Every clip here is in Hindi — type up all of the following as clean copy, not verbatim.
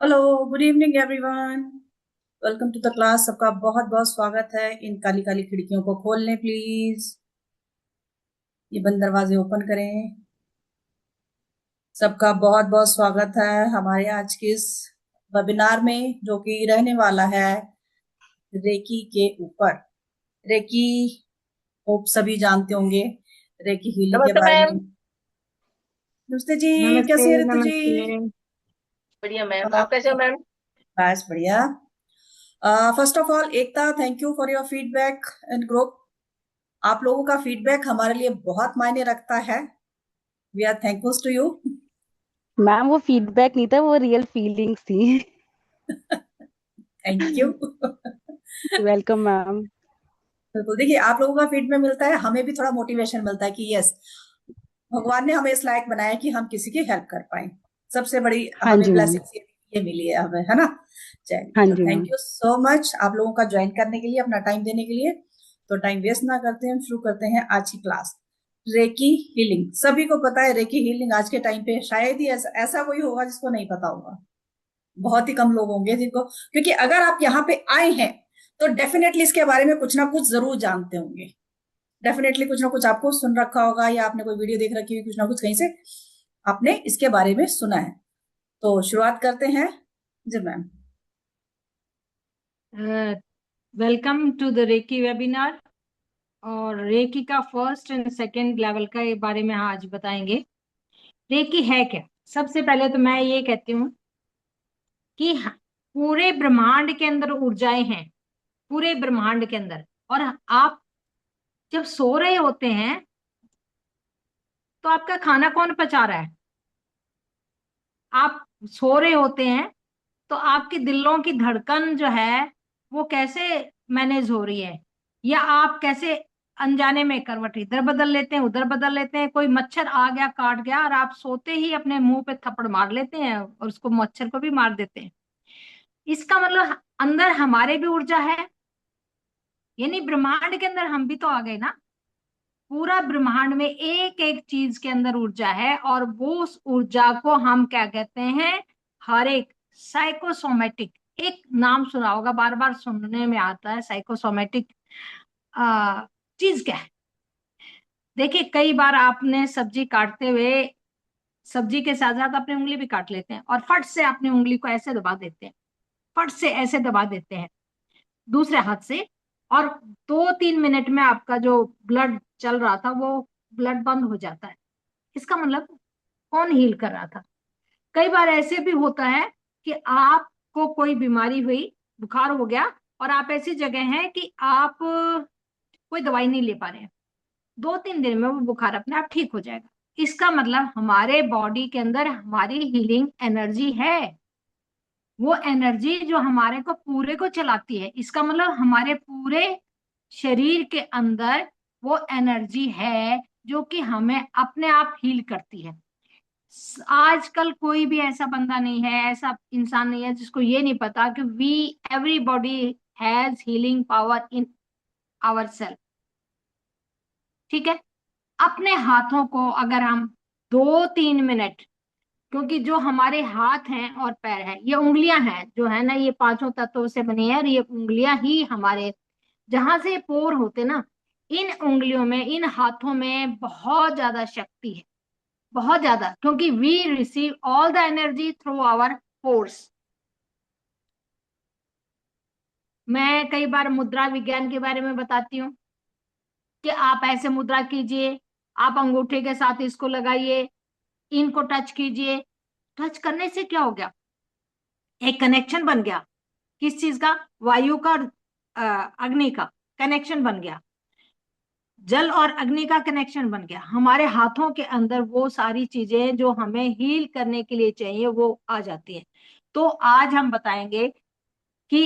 Hello, good evening everyone. Welcome to the class. सबका बहुत बहुत स्वागत है। इन काली काली खिड़कियों को खोल लें प्लीज। ये बंद दरवाजे ओपन करें। सबका बहुत बहुत स्वागत है हमारे आज के इस वेबिनार में, जो कि रहने वाला है रेकी के ऊपर। रेकी, होप सभी जानते होंगे रेकी हीलिंग के नमस्ते बारे में। मैम। नमस्ते जी। नमस्ते। कैसी है ऋतु जी? नमस्ते। बढ़िया मैम, आ, आप कैसे हो मैम? बस बढ़िया। First of all, Ekta, thank you for your feedback and group. आप लोगों का फीडबैक हमारे लिए बहुत मायने रखता है। We are thankful to you. Ma'am वो फीडबैक नहीं था, वो रियल फीलिंग्स थी। Thank you. Welcome ma'am. बिल्कुल, देखिए आप लोगों का फीडबैक मिलता है, हमें भी थोड़ा मोटिवेशन मिलता है कि यस, भगवान ने हमें इस लायक बनाया कि हम किसी की हेल्प कर पाए। सबसे बड़ी हाँ हमें जी मैम। ब्लेसिंग ये मिली है हमें, है ना। चलिए, हाँ तो जी thank ma'am. You so much आप लोगों का ज्वाइन करने के लिए, अपना टाइम देने के लिए। तो टाइम वेस्ट ना करते हैं, हम शुरू करते हैं आज की क्लास। रेकी हीलिंग, सभी को पता है रेकी हीलिंग। आज के टाइम पे शायद ही ऐसा कोई होगा जिसको नहीं पता होगा। बहुत ही कम लोग होंगे जिनको, क्योंकि अगर आप यहाँ पे आए हैं तो डेफिनेटली इसके बारे में कुछ ना कुछ जरूर जानते होंगे। डेफिनेटली कुछ ना कुछ आपको सुन रखा होगा, या आपने कोई वीडियो देख रखी होगी, कुछ ना कुछ कहीं से आपने इसके बारे में सुना है। तो शुरुआत करते हैं। जी ma'am. Welcome to the reiki webinar. और रेकी का फर्स्ट एंड सेकंड लेवल का ये बारे में आज बताएंगे। रेकी है क्या? सबसे पहले तो मैं ये कहती हूँ कि पूरे ब्रह्मांड के अंदर ऊर्जाएं हैं। पूरे ब्रह्मांड के अंदर। और आप जब सो रहे होते हैं तो आपका खाना कौन पचा रहा है? आप सो रहे होते हैं तो आपके दिलों की धड़कन जो है वो कैसे मैनेज हो रही है? या आप कैसे अनजाने में करवट इधर बदल लेते हैं, उधर बदल लेते हैं, कोई मच्छर आ गया काट गया और आप सोते ही अपने मुंह पे थप्पड़ मार लेते हैं और उसको मच्छर को भी मार देते हैं। इसका मतलब अंदर हमारे भी ऊर्जा है। यानी ब्रह्मांड के अंदर हम भी तो आ गए ना। पूरा ब्रह्मांड में एक एक चीज के अंदर ऊर्जा है और वो उस ऊर्जा को हम क्या कहते हैं? हर एक साइकोसोमेटिक। एक नाम सुना होगा, बार बार सुनने में आता है साइकोसोमेटिक। आ, चीज क्या है? देखिए, कई बार आपने सब्जी काटते हुए सब्जी के साथ साथ अपनी उंगली भी काट लेते हैं और फट से अपनी उंगली को ऐसे दबा देते हैं। फट से ऐसे दबा देते हैं दूसरे हाथ से। और 2-3 मिनट में आपका जो ब्लड चल रहा था वो ब्लड बंद हो जाता है। इसका मतलब कौन हील कर रहा था? कई बार ऐसे भी होता है कि आपको कोई बीमारी हुई, बुखार हो गया, और आप ऐसी जगह हैं कि आप कोई दवाई नहीं ले पा रहे हैं। 2-3 दिन में वो बुखार अपने आप ठीक हो जाएगा। इसका मतलब हमारे बॉडी के अंदर हमारी हीलिंग एनर्जी है। वो एनर्जी जो हमारे को पूरे को चलाती है। इसका मतलब हमारे पूरे शरीर के अंदर वो एनर्जी है जो कि हमें अपने आप हील करती है। आजकल कोई भी ऐसा बंदा नहीं है, ऐसा इंसान नहीं है जिसको ये नहीं पता कि we everybody has healing power in our self. ठीक है। अपने हाथों को अगर हम 2-3 मिनट, क्योंकि जो हमारे हाथ हैं और पैर हैं, ये उंगलियां हैं जो है ना, ये पांचों तत्वों से बनी है और ये उंगलियां ही हमारे जहां से पोर होते ना, इन उंगलियों में, इन हाथों में बहुत ज्यादा शक्ति है। बहुत ज्यादा, क्योंकि we receive all the energy through our pores. मैं कई बार मुद्रा विज्ञान के बारे में बताती हूँ कि आप ऐसे मुद्रा कीजिए, आप अंगूठे के साथ इसको लगाइए, इनको टच कीजिए। टच करने से क्या हो गया? एक कनेक्शन बन गया। किस चीज का? वायु का, अग्नि का कनेक्शन बन गया। जल और अग्नि का कनेक्शन बन गया। हमारे हाथों के अंदर वो सारी चीजें जो हमें हील करने के लिए चाहिए वो आ जाती है। तो आज हम बताएंगे कि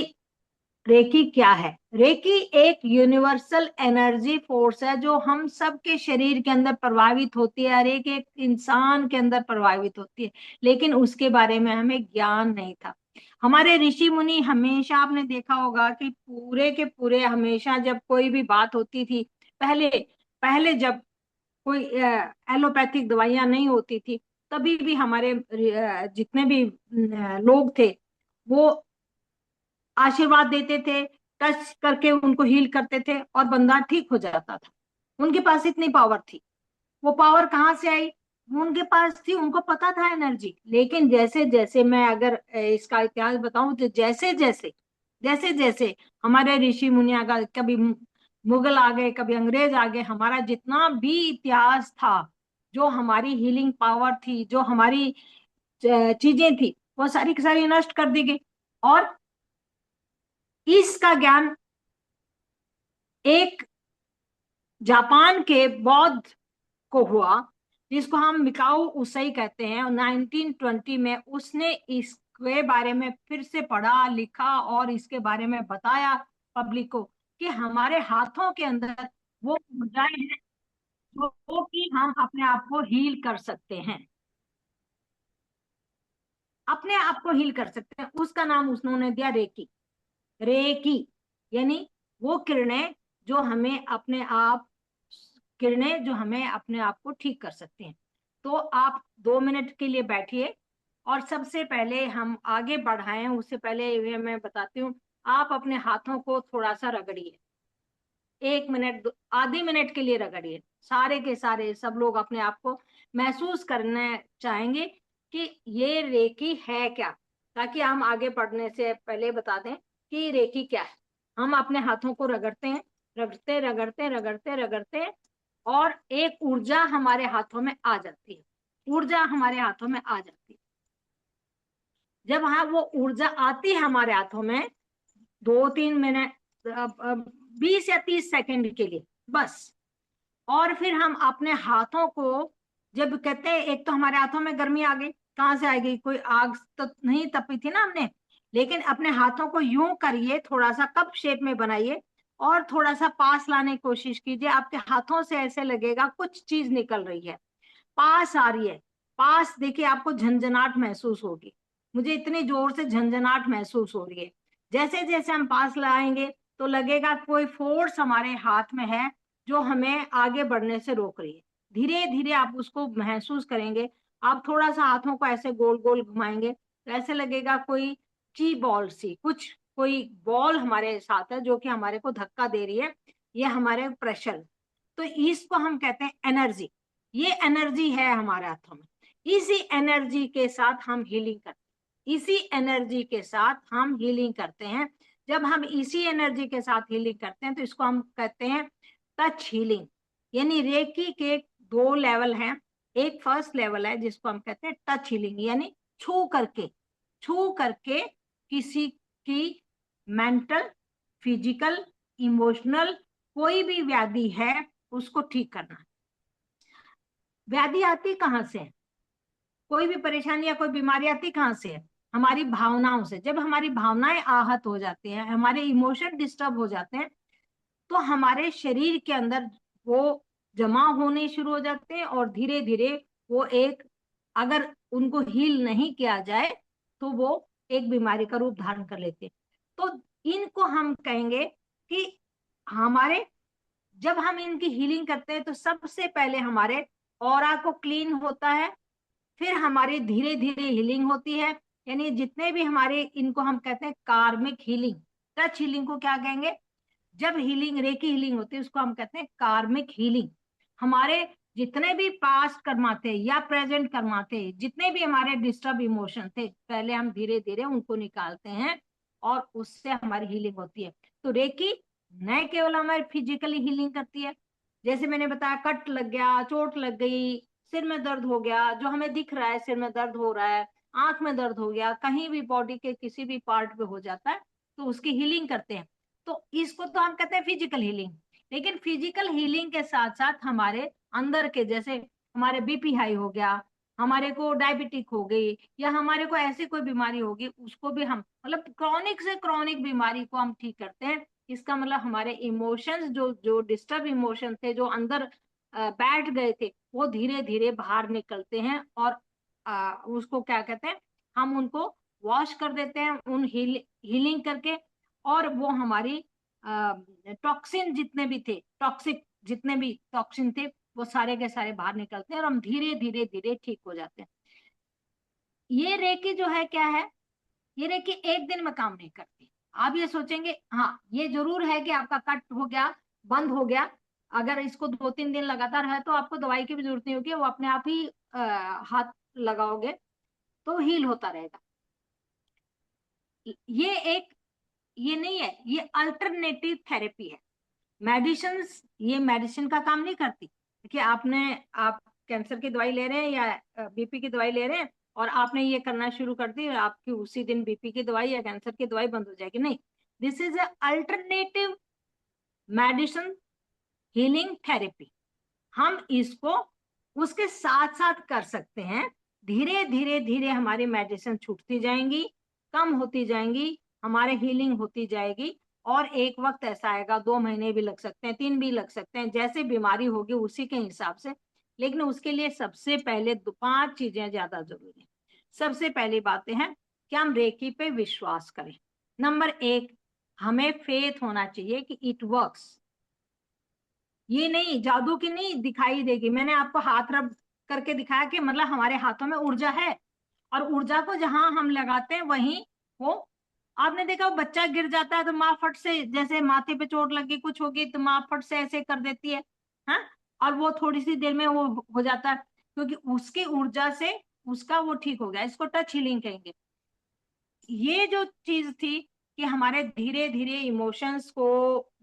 रेकी क्या है। रेकी एक यूनिवर्सल एनर्जी फोर्स है जो हम सबके शरीर के अंदर प्रभावित होती है, हर एक एक इंसान के अंदर प्रभावित होती है। लेकिन उसके बारे में हमें ज्ञान नहीं था। हमारे ऋषि मुनि हमेशा, आपने देखा होगा कि पूरे के पूरे हमेशा जब कोई भी बात होती थी, पहले पहले जब कोई एलोपैथिक दवाइयां नहीं होती थी, तभी भी हमारे जितने भी लोग थे वो आशीर्वाद देते थे, टच करके उनको हील करते थे और बंदा ठीक हो जाता था। उनके पास इतनी पावर थी। वो पावर कहाँ से आई? उनके पास थी, उनको पता था एनर्जी। लेकिन जैसे जैसे मैं अगर इसका इतिहास बताऊं तो जैसे जैसे हमारे ऋषि मुनि आ गए, कभी मुगल आ गए, कभी अंग्रेज आ गए, हमारा जितना भी इतिहास था, जो हमारी हीलिंग पावर थी, जो हमारी चीजें थी, वो सारी की सारी नष्ट कर दी गई। और इसका ज्ञान एक जापान के बौद्ध को हुआ, जिसको हम मिकाओ उसाई कहते हैं। और 1920 में उसने इसके बारे में फिर से पढ़ा लिखा और इसके बारे में बताया पब्लिक को कि हमारे हाथों के अंदर वो ऊर्जाएं हैं जो कि हम अपने आप को हील कर सकते हैं, अपने आप को हील कर सकते हैं। उसका नाम उन्होंने दिया रेकी। रेकी यानी वो किरणें जो हमें अपने आप, किरणें जो हमें अपने आप को ठीक कर सकती हैं। तो आप 2 मिनट के लिए बैठिए। और सबसे पहले हम आगे बढ़ाएं उससे पहले ये मैं बताती हूँ, आप अपने हाथों को थोड़ा सा रगड़िए। 1 मिनट, आधे मिनट के लिए रगड़िए। सारे के सारे सब लोग अपने आप को महसूस करना चाहेंगे कि ये रेकी है क्या, ताकि हम आगे बढ़ने से पहले बता दें कि रेकी क्या है। हम अपने हाथों को रगड़ते हैं, रगड़ते रगड़ते रगड़ते रगड़ते, और एक ऊर्जा हमारे हाथों में आ जाती है। ऊर्जा हमारे हाथों में आ जाती है। जब हाँ वो ऊर्जा आती है हमारे हाथों में, 2-3 मिनट, 20 या 30 सेकंड के लिए बस। और फिर हम अपने हाथों को, जब कहते हैं, एक तो हमारे हाथों में गर्मी आ गई, कहाँ से आएगी? कोई आग तो नहीं तपी थी ना हमने। लेकिन अपने हाथों को यूं करिए, थोड़ा सा कप शेप में बनाइए और थोड़ा सा पास लाने की कोशिश कीजिए। आपके हाथों से ऐसे लगेगा कुछ चीज निकल रही है, पास आ रही है। पास देखिए, आपको झंझनाहट महसूस होगी। मुझे इतनी जोर से झंझनाहट महसूस हो रही है। जैसे जैसे हम पास लाएंगे तो लगेगा कोई फोर्स हमारे हाथ में है जो हमें आगे बढ़ने से रोक रही है। धीरे धीरे आप उसको महसूस करेंगे। आप थोड़ा सा हाथों को ऐसे गोल गोल घुमाएंगे तो ऐसे लगेगा कोई ची बॉल सी, कुछ कोई बॉल हमारे साथ है जो कि हमारे को धक्का दे रही है। ये हमारे प्रेशर। तो इसको हम कहते हैं एनर्जी। ये एनर्जी है हमारे हाथों में। इसी एनर्जी के साथ हम हीलिंग करते हैं, इसी एनर्जी के साथ हम हीलिंग करते हैं। जब हम इसी एनर्जी के साथ हीलिंग करते हैं तो इसको हम कहते हैं टच हीलिंग। यानी रेकी के 2 लेवल हैं। एक फर्स्ट लेवल है जिसको हम कहते हैं टच हीलिंग, यानी छू करके, छू करके किसी की मेंटल, फिजिकल, इमोशनल कोई भी व्याधि है उसको ठीक करना। व्याधि आती कहाँ से है? कोई भी परेशानी या कोई बीमारी आती कहाँ से है? हमारी भावनाओं से। जब हमारी भावनाएं आहत हो जाती हैं, हमारे इमोशन डिस्टर्ब हो जाते हैं, तो हमारे शरीर के अंदर वो जमा होने शुरू हो जाते हैं और धीरे धीरे वो एक, अगर उनको हील नहीं किया जाए तो वो एक बीमारी का रूप धारण कर लेते हैं। तो इनको हम कहेंगे कि हमारे, जब हम इनकी हीलिंग करते हैं तो सबसे पहले हमारे ऑरा को क्लीन होता है, फिर हमारी धीरे धीरे हीलिंग होती है। यानी जितने भी हमारे, इनको हम कहते हैं कार्मिक हीलिंग। टच हीलिंग को क्या कहेंगे? जब हीलिंग, रेकी हीलिंग होती है उसको हम कहते हैं कार्मिक हीलिंग। हमारे जितने भी पास्ट कर्मा थे या प्रेजेंट कर्मा थे, जितने भी हमारे डिस्टर्ब इमोशन थे, पहले हम धीरे धीरे उनको निकालते हैं और उससे हमारी हीलिंग होती है। तो रेकी न केवल हमारी फिजिकली हीलिंग करती है, जैसे मैंने बताया, कट लग गया, चोट लग गई, सिर में दर्द हो गया, जो हमें दिख रहा है सिर में दर्द हो रहा है, आंख में दर्द हो गया, कहीं भी बॉडी के किसी भी पार्ट पे हो जाता है, तो उसकी हीलिंग करते हैं। तो इसको तो हम कहते हैं फिजिकल हीलिंग। लेकिन फिजिकल हीलिंग के साथ साथ हमारे अंदर के, जैसे हमारे बीपी हाई हो गया, हमारे को डायबिटिक हो गई, या हमारे को ऐसी कोई बीमारी होगी, उसको भी हम, मतलब क्रॉनिक से क्रॉनिक बीमारी को हम ठीक करते हैं। इसका मतलब हमारे इमोशंस, जो जो डिस्टर्ब इमोशन थे, जो अंदर बैठ गए थे, वो धीरे धीरे बाहर निकलते हैं। और उसको क्या कहते हैं, हम उनको वॉश कर देते हैं उन हीलिंग करके। और वो हमारी टॉक्सिन जितने भी थे, टॉक्सिक जितने भी टॉक्सिन थे, वो सारे के सारे बाहर निकलते हैं और हम धीरे धीरे धीरे ठीक हो जाते हैं। ये रेकी जो है क्या है? ये रेकी एक दिन में काम नहीं करती। आप ये सोचेंगे हाँ ये जरूर है कि आपका कट हो गया, बंद हो गया, अगर इसको 2-3 दिन लगातार है तो आपको दवाई की भी जरूरत नहीं होगी, वो अपने आप ही हाथ लगाओगे तो हील होता रहेगा। ये एक, ये नहीं है, ये अल्टरनेटिव थेरेपी है। मेडिसिन, ये मेडिसिन का काम नहीं करती। देखिए आप कैंसर की दवाई ले रहे हैं या बीपी की दवाई ले रहे हैं और आपने ये करना शुरू कर दी और आपकी उसी दिन बीपी की दवाई या कैंसर की दवाई बंद हो जाएगी, नहीं। This is a alternative medicine healing therapy. हम इसको उसके साथ साथ कर सकते हैं। धीरे धीरे धीरे हमारी मेडिसिन छूटती जाएंगी, कम होती जाएंगी, हमारे हीलिंग होती जाएगी। और एक वक्त ऐसा आएगा, 2 महीने भी लग सकते हैं, 3 भी लग सकते हैं, जैसे बीमारी होगी उसी के हिसाब से। लेकिन उसके लिए सबसे पहले 5 चीजें ज्यादा जरूरी है। सबसे पहली बातें हैं कि हम रेकी पे विश्वास करें। नंबर 1, हमें फेथ होना चाहिए कि इट वर्क्स। ये नहीं, जादू की नहीं दिखाई देगी। मैंने आपको हाथ रब करके दिखाया कि मतलब हमारे हाथों में ऊर्जा है, और ऊर्जा को जहां हम लगाते हैं वहीं वो, आपने देखा वो बच्चा गिर जाता है तो माँ फट से, जैसे माथे पे चोट लगी कुछ होगी तो माँ फट से ऐसे कर देती है, हाँ, और वो थोड़ी सी देर में वो हो जाता है, क्योंकि उसकी ऊर्जा से उसका वो ठीक हो गया। इसको टच हीलिंग कहेंगे। ये जो चीज थी कि हमारे धीरे धीरे इमोशंस को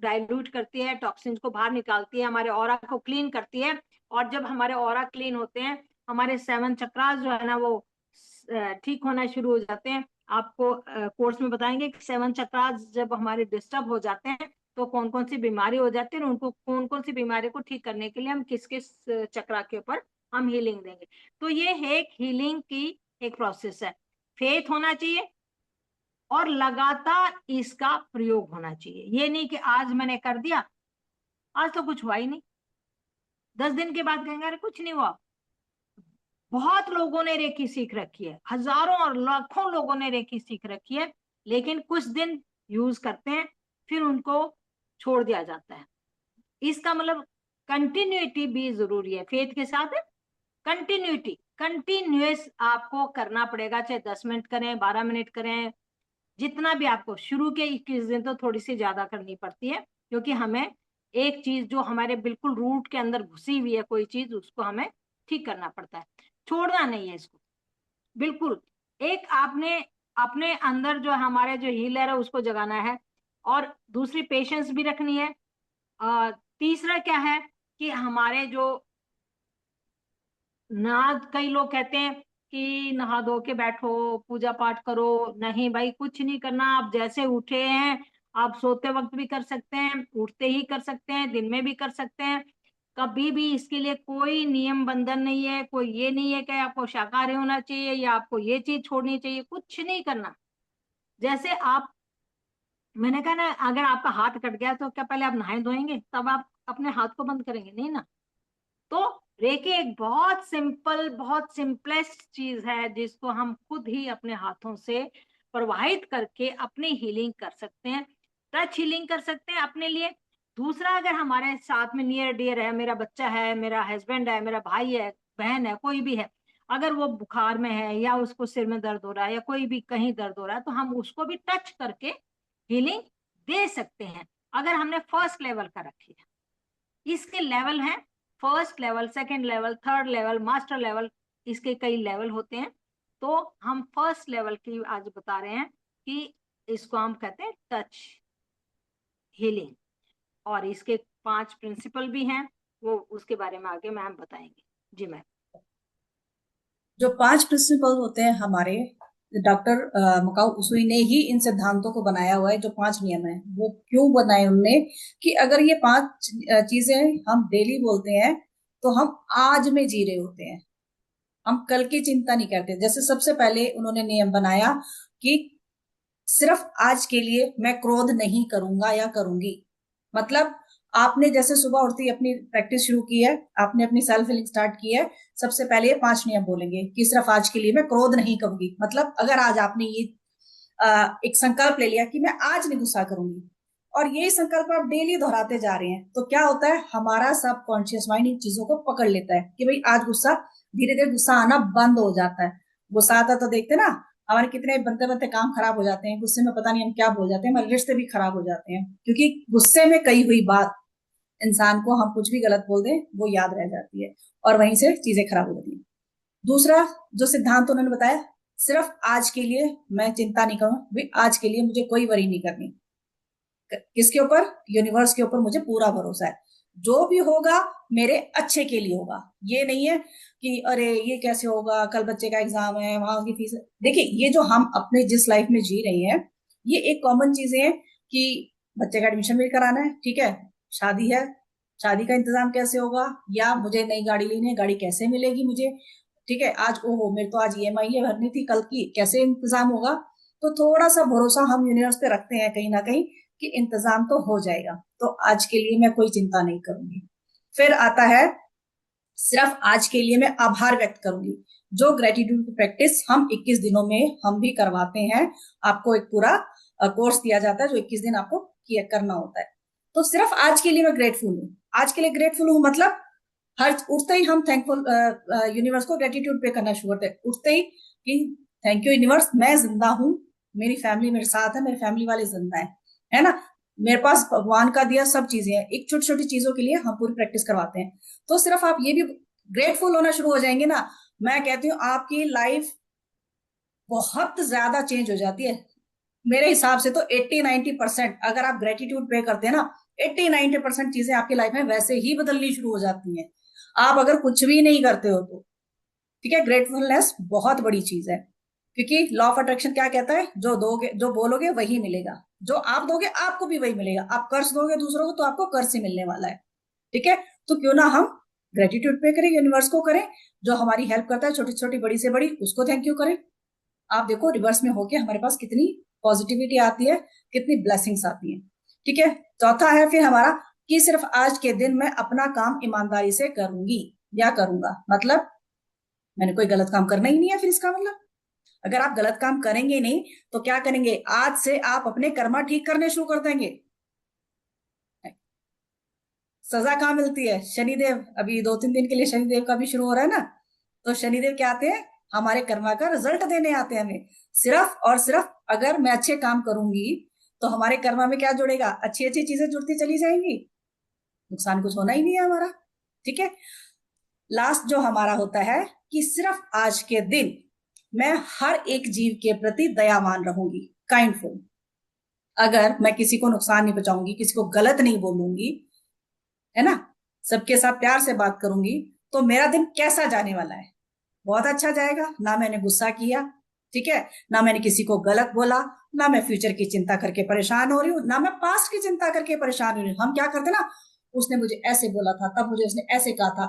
डाइल्यूट करती है, टॉक्सिन्स को बाहर निकालती है, हमारे ऑरा को क्लीन करती है। और जब हमारे ऑरा क्लीन होते हैं, हमारे 7 चक्रास जो है ना वो ठीक होना शुरू हो जाते हैं। आपको कोर्स में बताएंगे कि 7 चक्रास जब हमारे डिस्टर्ब हो जाते हैं तो कौन कौन सी बीमारी हो जाती है, उनको कौन कौन सी बीमारी को ठीक करने के लिए हम किस किस चक्रा के ऊपर हम हीलिंग देंगे। तो ये एक हीलिंग की एक प्रोसेस है। फेथ होना चाहिए और लगातार इसका प्रयोग होना चाहिए। ये नहीं कि आज मैंने कर दिया, आज तो कुछ हुआ ही नहीं, 10 दिन के बाद कहेंगे अरे कुछ नहीं हुआ। बहुत लोगों ने रेकी सीख रखी है, हजारों और लाखों लोगों ने रेकी सीख रखी है, लेकिन कुछ दिन यूज करते हैं फिर उनको छोड़ दिया जाता है। इसका मतलब कंटिन्यूटी भी जरूरी है। फेथ के साथ कंटिन्यूटी, कंटिन्यूस आपको करना पड़ेगा, चाहे 10 मिनट करें, 12 मिनट करें, जितना भी आपको। शुरू के 21 दिन तो थोड़ी सी ज्यादा करनी पड़ती है, क्योंकि हमें एक चीज जो हमारे बिल्कुल रूट के अंदर घुसी हुई है कोई चीज, उसको हमें ठीक करना पड़ता है, छोड़ना नहीं है इसको बिल्कुल। एक आपने अपने अंदर जो हमारे जो हीलर है उसको जगाना है, और दूसरी पेशेंस भी रखनी है। तीसरा क्या है कि हमारे जो ना, कई लोग कहते हैं कि नहा धो के बैठो, पूजा पाठ करो। नहीं भाई, कुछ नहीं करना। आप जैसे उठे हैं, आप सोते वक्त भी कर सकते हैं, उठते ही कर सकते हैं, दिन में भी कर सकते हैं, कभी भी। इसके लिए कोई नियम बंधन नहीं है, कोई ये नहीं है कि आपको शाकाहारी होना चाहिए या आपको ये चीज छोड़नी चाहिए, कुछ नहीं करना। जैसे आप, मैंने कहा ना, अगर आपका हाथ कट गया तो क्या पहले आप नहाए धोएंगे तब आप अपने हाथ को बंद करेंगे? नहीं ना। तो रेकी एक बहुत सिंपल, बहुत सिंपलेस्ट चीज है जिसको हम खुद ही अपने हाथों से प्रवाहित करके अपनी हीलिंग कर सकते हैं, टच हीलिंग कर सकते हैं अपने लिए। दूसरा, अगर हमारे साथ में नियर डियर है, मेरा बच्चा है, मेरा हस्बैंड है, मेरा भाई है, बहन है, कोई भी है, अगर वो बुखार में है या उसको सिर में दर्द हो रहा है या कोई भी कहीं दर्द हो रहा है, तो हम उसको भी टच करके हीलिंग दे सकते हैं, अगर हमने फर्स्ट लेवल का रखी है। इसके लेवल हैं, first level, second level, third level, master level, इसके कई लेवल होते हैं। तो हम फर्स्ट लेवल की आज बता रहे हैं कि इसको हम कहते हैं टच हीलिंग, और इसके 5 प्रिंसिपल भी हैं, वो उसके बारे में आगे मैम बताएंगे। जी मैम। जो 5 प्रिंसिपल होते हैं हमारे, डॉक्टर मकाऊ उसुई ने ही इन सिद्धांतों को बनाया हुआ है। जो 5 नियम है वो क्यों बनाए उनने, कि अगर ये 5 चीजें हम डेली बोलते हैं तो हम आज में जी रहे होते हैं, हम कल की चिंता नहीं करते। जैसे सबसे पहले उन्होंने नियम बनाया कि सिर्फ आज के लिए मैं क्रोध नहीं करूंगा या करूंगी। मतलब आपने जैसे सुबह उठते ही अपनी प्रैक्टिस शुरू की है, आपने अपनी सेल्फ हीलिंग स्टार्ट की है, सबसे पहले ये 5 नियम बोलेंगे कि सिर्फ आज के लिए मैं क्रोध नहीं करूंगी। मतलब अगर आज आपने ये एक संकल्प ले लिया कि मैं आज नहीं गुस्सा करूंगी, और यही संकल्प आप डेली दोहराते जा रहे हैं, तो क्या होता है, हमारा सब कॉन्शियस माइंड इन चीजों को पकड़ लेता है कि भाई आज गुस्सा, धीरे धीरे गुस्सा आना बंद हो जाता है। गुस्सा आता तो देखते ना, हमारे कितने बनते बनते काम खराब हो जाते हैं, गुस्से में पता नहीं हम क्या बोल जाते हैं, हमारे रिश्ते भी खराब हो जाते हैं, क्योंकि गुस्से में कही हुई बात इंसान को हम कुछ भी गलत बोल दें वो याद रह जाती है और वहीं से चीजें खराब हो जाती है। दूसरा जो सिद्धांत उन्होंने बताया, सिर्फ आज के लिए मैं चिंता नहीं करूं, भाई आज के लिए मुझे कोई वरी नहीं करनी। किसके ऊपर? यूनिवर्स के ऊपर मुझे पूरा भरोसा है, जो भी होगा मेरे अच्छे के लिए होगा। ये नहीं है कि अरे ये कैसे होगा, कल बच्चे का एग्जाम है, वहां की फीस। देखिए ये जो हम अपने जिस लाइफ में जी रहे हैं, ये एक कॉमन चीजें हैं कि बच्चे का एडमिशन भी कराना है, ठीक है, शादी है, शादी का इंतजाम कैसे होगा, या मुझे नई गाड़ी लेनी है, गाड़ी कैसे मिलेगी मुझे, ठीक है, आज ओहो मेरे तो आज ईएमआई है भरनी थी, कल की कैसे इंतजाम होगा। तो थोड़ा सा भरोसा हम यूनिवर्स पे रखते हैं कहीं ना कहीं कि इंतजाम तो हो जाएगा, तो आज के लिए मैं कोई चिंता नहीं करूंगी। फिर आता है सिर्फ आज के लिए मैं आभार व्यक्त करूंगी। जो ग्रेटिट्यूड की प्रैक्टिस हम 21 दिनों में हम भी करवाते हैं, आपको एक पूरा कोर्स दिया जाता है जो 21 दिन आपको किया करना होता है। तो सिर्फ आज के लिए मैं ग्रेटफुल हूँ, आज के लिए ग्रेटफुल हूँ, मतलब हर उठते ही हम थैंकफुल यूनिवर्स को ग्रेटिट्यूड पे करना शुरू करते हैं, उठते ही कि थैंक यू यूनिवर्स, मैं जिंदा हूँ, मेरी फैमिली मेरे साथ है, मेरे फैमिली वाले जिंदा है ना, मेरे पास भगवान का दिया सब चीजें हैं। एक छोटी छोटी चीजों के लिए हम पूरी प्रैक्टिस करवाते हैं। तो सिर्फ आप ये भी ग्रेटफुल होना शुरू हो जाएंगे ना, मैं कहती हूँ आपकी लाइफ बहुत ज्यादा चेंज हो जाती है। मेरे हिसाब से तो 80-90% अगर आप ग्रेटिट्यूड पे करते हैं ना, 80-90% चीजें आपकी लाइफ में वैसे ही बदलनी शुरू हो जाती हैं, आप अगर कुछ भी नहीं करते हो तो। ठीक है, ग्रेटफुलनेस बहुत बड़ी चीज है, क्योंकि लॉ ऑफ अट्रैक्शन क्या कहता है, जो दोगे जो बोलोगे वही मिलेगा, जो आप दोगे आपको भी वही मिलेगा, आप कर्ज दोगे दूसरों को तो आपको कर्ज ही मिलने वाला है। ठीक है, तो क्यों ना हम ग्रेटिट्यूड पे करें, यूनिवर्स को करें, जो हमारी हेल्प करता है छोटी छोटी बड़ी से बड़ी, उसको थैंक यू करें। आप देखो रिवर्स में होके हमारे पास कितनी पॉजिटिविटी आती है, कितनी ब्लेसिंग्स आती है। ठीक है, चौथा है फिर हमारा कि सिर्फ आज के दिन मैं अपना काम ईमानदारी से करूंगी या करूंगा, मतलब मैंने कोई गलत काम करना ही नहीं है। फिर इसका मतलब अगर आप गलत काम करेंगे नहीं तो क्या करेंगे, आज से आप अपने कर्मा ठीक करने शुरू कर देंगे। सजा कहाँ मिलती है? शनिदेव, अभी 2-3 दिन के लिए शनिदेव का भी शुरू हो रहा है ना, तो शनिदेव क्या आते हैं, हमारे कर्मा का रिजल्ट देने आते हैं हमें। सिर्फ और सिर्फ अगर मैं अच्छे काम करूंगी तो हमारे कर्मा में क्या जुड़ेगा, अच्छी अच्छी चीजें जुड़ती चली जाएंगी, नुकसान कुछ होना ही नहीं है हमारा। ठीक है, लास्ट जो हमारा होता है कि सिर्फ आज के दिन मैं हर एक जीव के प्रति दयावान रहूंगी, काइंडफुल। अगर मैं किसी को नुकसान नहीं पहुंचाऊंगी, किसी को गलत नहीं बोलूंगी, है ना, सबके साथ प्यार से बात करूंगी, तो मेरा दिन कैसा जाने वाला है? बहुत अच्छा जाएगा। ना मैंने गुस्सा किया, ठीक है, ना मैंने किसी को गलत बोला, ना मैं फ्यूचर की चिंता करके परेशान हो रही हूँ, ना मैं पास्ट की चिंता करके परेशान हो रही हूँ। हम क्या करते ना, उसने मुझे ऐसे बोला था, तब मुझे उसने ऐसे कहा था,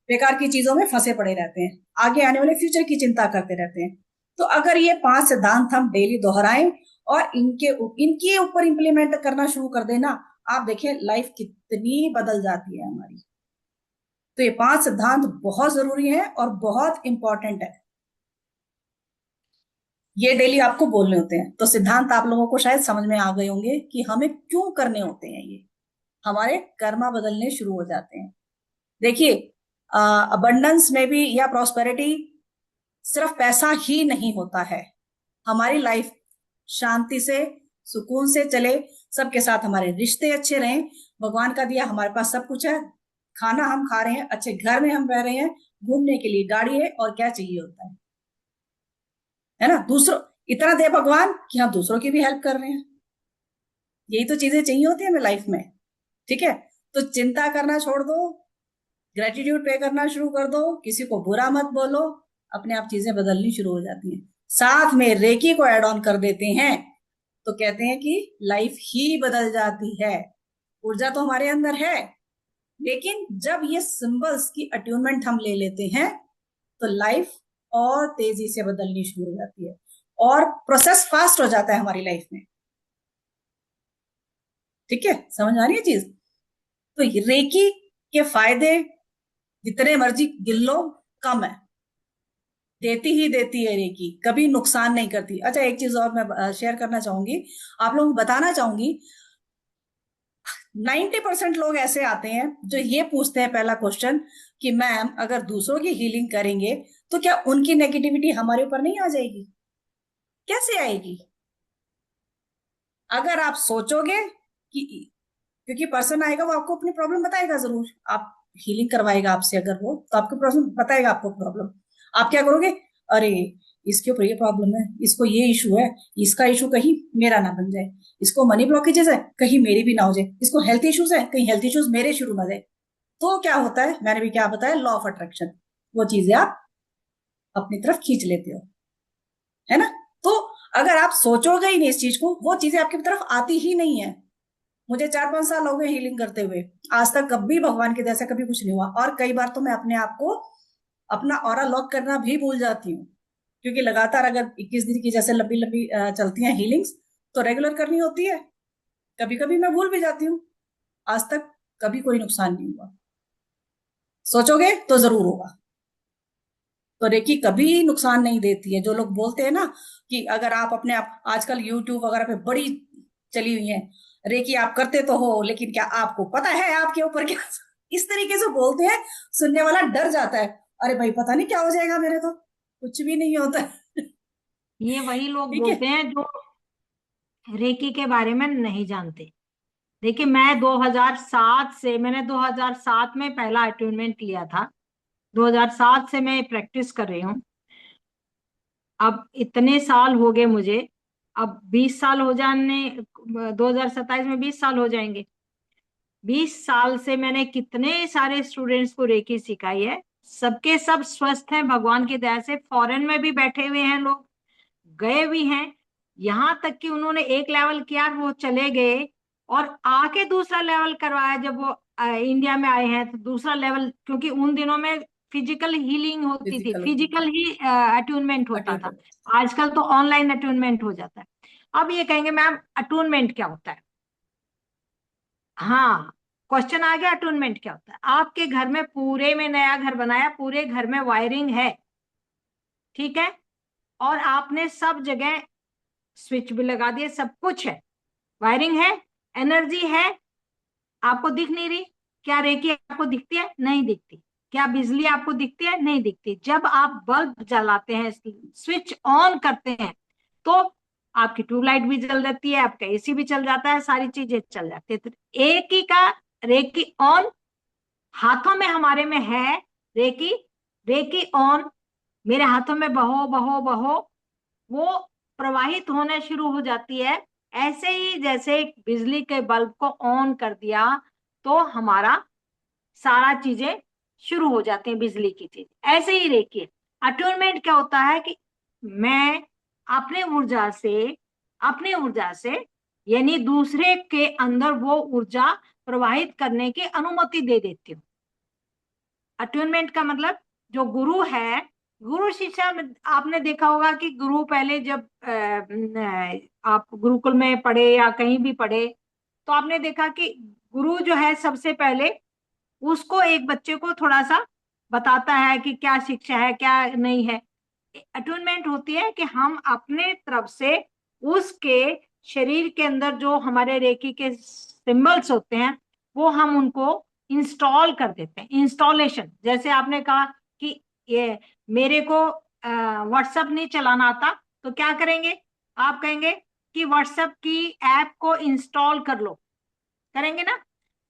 बेकार की चीजों में फंसे पड़े रहते हैं, आगे आने वाले फ्यूचर की चिंता करते रहते हैं। तो अगर ये 5 सिद्धांत हम डेली दोहराएं और इनके ऊपर इंप्लीमेंट करना शुरू कर देना, आप देखिए लाइफ कितनी बदल जाती है हमारी। तो ये 5 सिद्धांत बहुत जरूरी है और बहुत इंपॉर्टेंट है, ये डेली आपको बोलने होते हैं। तो सिद्धांत आप लोगों को शायद समझ में आ गए होंगे कि हमें क्यों करने होते हैं ये, हमारे कर्मा बदलने शुरू हो जाते हैं। देखिए अबंडेंस में भी या प्रॉस्पेरिटी सिर्फ पैसा ही नहीं होता है, हमारी लाइफ शांति से सुकून से चले, सबके साथ हमारे रिश्ते अच्छे रहें, भगवान का दिया हमारे पास सब कुछ है, खाना हम खा रहे हैं, अच्छे घर में हम रह रहे हैं, घूमने के लिए गाड़ी है, और क्या चाहिए होता है ना, दूसरों, इतना दे भगवान कि हम दूसरों की भी हेल्प कर रहे हैं, यही तो चीजें चाहिए होती है हमें लाइफ में। ठीक है, तो चिंता करना छोड़ दो, ग्रेटिट्यूड पे करना शुरू कर दो, किसी को बुरा मत बोलो, अपने आप चीजें बदलनी शुरू हो जाती हैं। साथ में रेकी को ऐड ऑन कर देते हैं तो कहते हैं कि लाइफ ही बदल जाती है। ऊर्जा तो हमारे अंदर है, लेकिन जब ये सिंबल्स की अट्यूनमेंट हम ले लेते हैं तो लाइफ और तेजी से बदलनी शुरू हो जाती है और प्रोसेस फास्ट हो जाता है हमारी लाइफ में। ठीक है, समझ आ रही है चीज? तो रेकी के फायदे जितने मर्जी गिन लो कम है, देती ही देती है रेकी, कभी नुकसान नहीं करती। अच्छा एक चीज और मैं शेयर करना चाहूंगी, आप लोगों को बताना चाहूंगी, 90% लोग ऐसे आते हैं जो ये पूछते हैं पहला क्वेश्चन कि मैम अगर दूसरों की हीलिंग करेंगे तो क्या उनकी नेगेटिविटी हमारे ऊपर नहीं आ जाएगी? कैसे आएगी? अगर आप सोचोगे कि, क्योंकि पर्सन आएगा वो आपको अपनी प्रॉब्लम बताएगा जरूर, आप हीलिंग करवाएगा आपसे अगर वो, तो आपको प्रॉब्लम बताएगा, आपको प्रॉब्लम। आप क्या करोगे? अरे इसके ऊपर ये प्रॉब्लम है, इसको ये इशू है, इसका इशू कहीं मेरा ना बन जाए, इसको मनी ब्लॉकेजेस है कहीं मेरी भी ना हो जाए, इसको हेल्थ इश्यूज है कहीं हेल्थ इश्यूज मेरे शुरू ना जाए। तो क्या होता है, मैंने भी क्या बताया, लॉ ऑफ अट्रैक्शन, वो चीजें आप अपनी तरफ खींच लेते हो, है ना? तो अगर आप सोचोगे ही नहीं इस चीज को, वो चीजें आपकी तरफ आती ही नहीं है। मुझे 4-5 साल हो गए हीलिंग करते हुए, आज तक कभी भगवान के जैसा कभी कुछ नहीं हुआ। और कई बार तो मैं अपने आप को अपना ऑरा लॉक करना भी भूल जाती हूँ, क्योंकि लगातार अगर 21 दिन की जैसे लंबी लंबी चलती हैं हीलिंग्स, तो रेगुलर करनी होती है, कभी कभी मैं भूल भी जाती हूँ। आज तक कभी कोई नुकसान नहीं हुआ। सोचोगे तो जरूर होगा। तो रेकी कभी नुकसान नहीं देती है। जो लोग बोलते हैं ना कि अगर आप अपने आप, आजकल यूट्यूब वगैरह पे बड़ी चली हुई है, रेकी आप करते तो हो लेकिन क्या आपको पता है आपके ऊपर क्या, इस तरीके से बोलते हैं, सुनने वाला डर जाता है। अरे भाई पता नहीं क्या हो जाएगा मेरे, तो कुछ भी नहीं होता है। ये वही लोग ठीक है। बोलते हैं जो रेकी के बारे में नहीं जानते। देखिए, मैं 2007 से, मैंने 2007 में पहला अटूनमेंट लिया था। 2007 से मैं प्रैक्टिस कर रही हूँ। अब इतने साल हो गए मुझे, अब 20 साल हो जाने, 2027 में 20 साल हो जाएंगे। 20 साल से मैंने कितने सारे स्टूडेंट्स को रेकी सिखाई है। सबके सब स्वस्थ हैं भगवान की दया से। फॉरेन में भी बैठे हुए हैं लोग, गए भी हैं। यहाँ तक कि उन्होंने एक लेवल किया, वो चले गए और आके दूसरा लेवल करवाया। जब वो इंडिया में आए हैं तो दूसरा लेवल, क्योंकि उन दिनों में फिजिकल हीलिंग होती थी, फिजिकल होती फिजिकल थी। ही अट्यूनमेंट होता था। अटेंड। आजकल तो ऑनलाइन अट्यूनमेंट हो जाता है। अब ये कहेंगे मैम अटूनमेंट क्या होता है? हाँ, क्वेश्चन आ गया, अटूनमेंट क्या होता है? आपके घर में, पूरे में नया घर बनाया, पूरे घर में वायरिंग है, ठीक है, और आपने सब जगह स्विच भी लगा दिए, सब कुछ है, वायरिंग है, एनर्जी है, आपको दिख नहीं रही। क्या रेकी आपको दिखती है? नहीं दिखती। क्या बिजली आपको दिखती है? नहीं दिखती। जब आप बल्ब जलाते हैं, स्विच ऑन करते हैं, तो आपकी ट्यूबलाइट भी जल जाती है, आपका एसी भी चल जाता है, सारी चीजें चल जाती है। तो एक ही का रेकी ऑन हाथों में हमारे में है। रेकी, रेकी ऑन, मेरे हाथों में बहो बहो बहो, वो प्रवाहित होने शुरू हो जाती है। ऐसे ही जैसे बिजली के बल्ब को ऑन कर दिया तो हमारा सारा चीजें शुरू हो जाती हैं, बिजली की चीज। ऐसे ही देखिए, अट्यूनमेंट क्या होता है कि मैं अपने ऊर्जा से, अपनी ऊर्जा से, यानी दूसरे के अंदर वो ऊर्जा प्रवाहित करने की अनुमति दे देती हूँ। अट्यूनमेंट का मतलब, जो गुरु है, गुरु शिष्य, आपने देखा होगा कि गुरु पहले जब आप गुरुकुल में पढ़े या कहीं भी पढ़े, तो आपने देखा कि गुरु जो है सबसे पहले उसको, एक बच्चे को थोड़ा सा बताता है कि क्या शिक्षा है क्या नहीं है। अटूनमेंट होती है कि हम अपने तरफ से उसके शरीर के अंदर जो हमारे रेकी के सिंबल्स होते हैं, वो हम उनको इंस्टॉल कर देते हैं। इंस्टॉलेशन, जैसे आपने कहा कि ये मेरे को व्हाट्सएप नहीं चलाना आता, तो क्या करेंगे? आप कहेंगे कि व्हाट्सएप की ऐप को इंस्टॉल कर लो, करेंगे ना?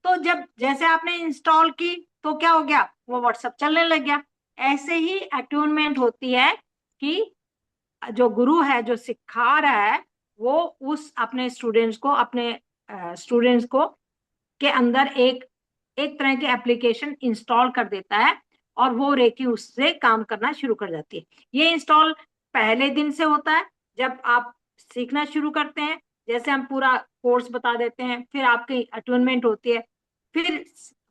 तो जब जैसे आपने इंस्टॉल की तो क्या हो गया? वो व्हाट्सएप चलने लग गया। ऐसे ही अट्यूनमेंट होती है कि जो गुरु है, जो सिखा रहा है, वो उस अपने स्टूडेंट्स को के अंदर एक एक तरह की एप्लीकेशन इंस्टॉल कर देता है, और वो रेकी उससे काम करना शुरू कर जाती है। ये इंस्टॉल पहले दिन से होता है, जब आप सीखना शुरू करते हैं। जैसे हम पूरा कोर्स बता देते हैं, फिर आपकी अटूनमेंट होती है, फिर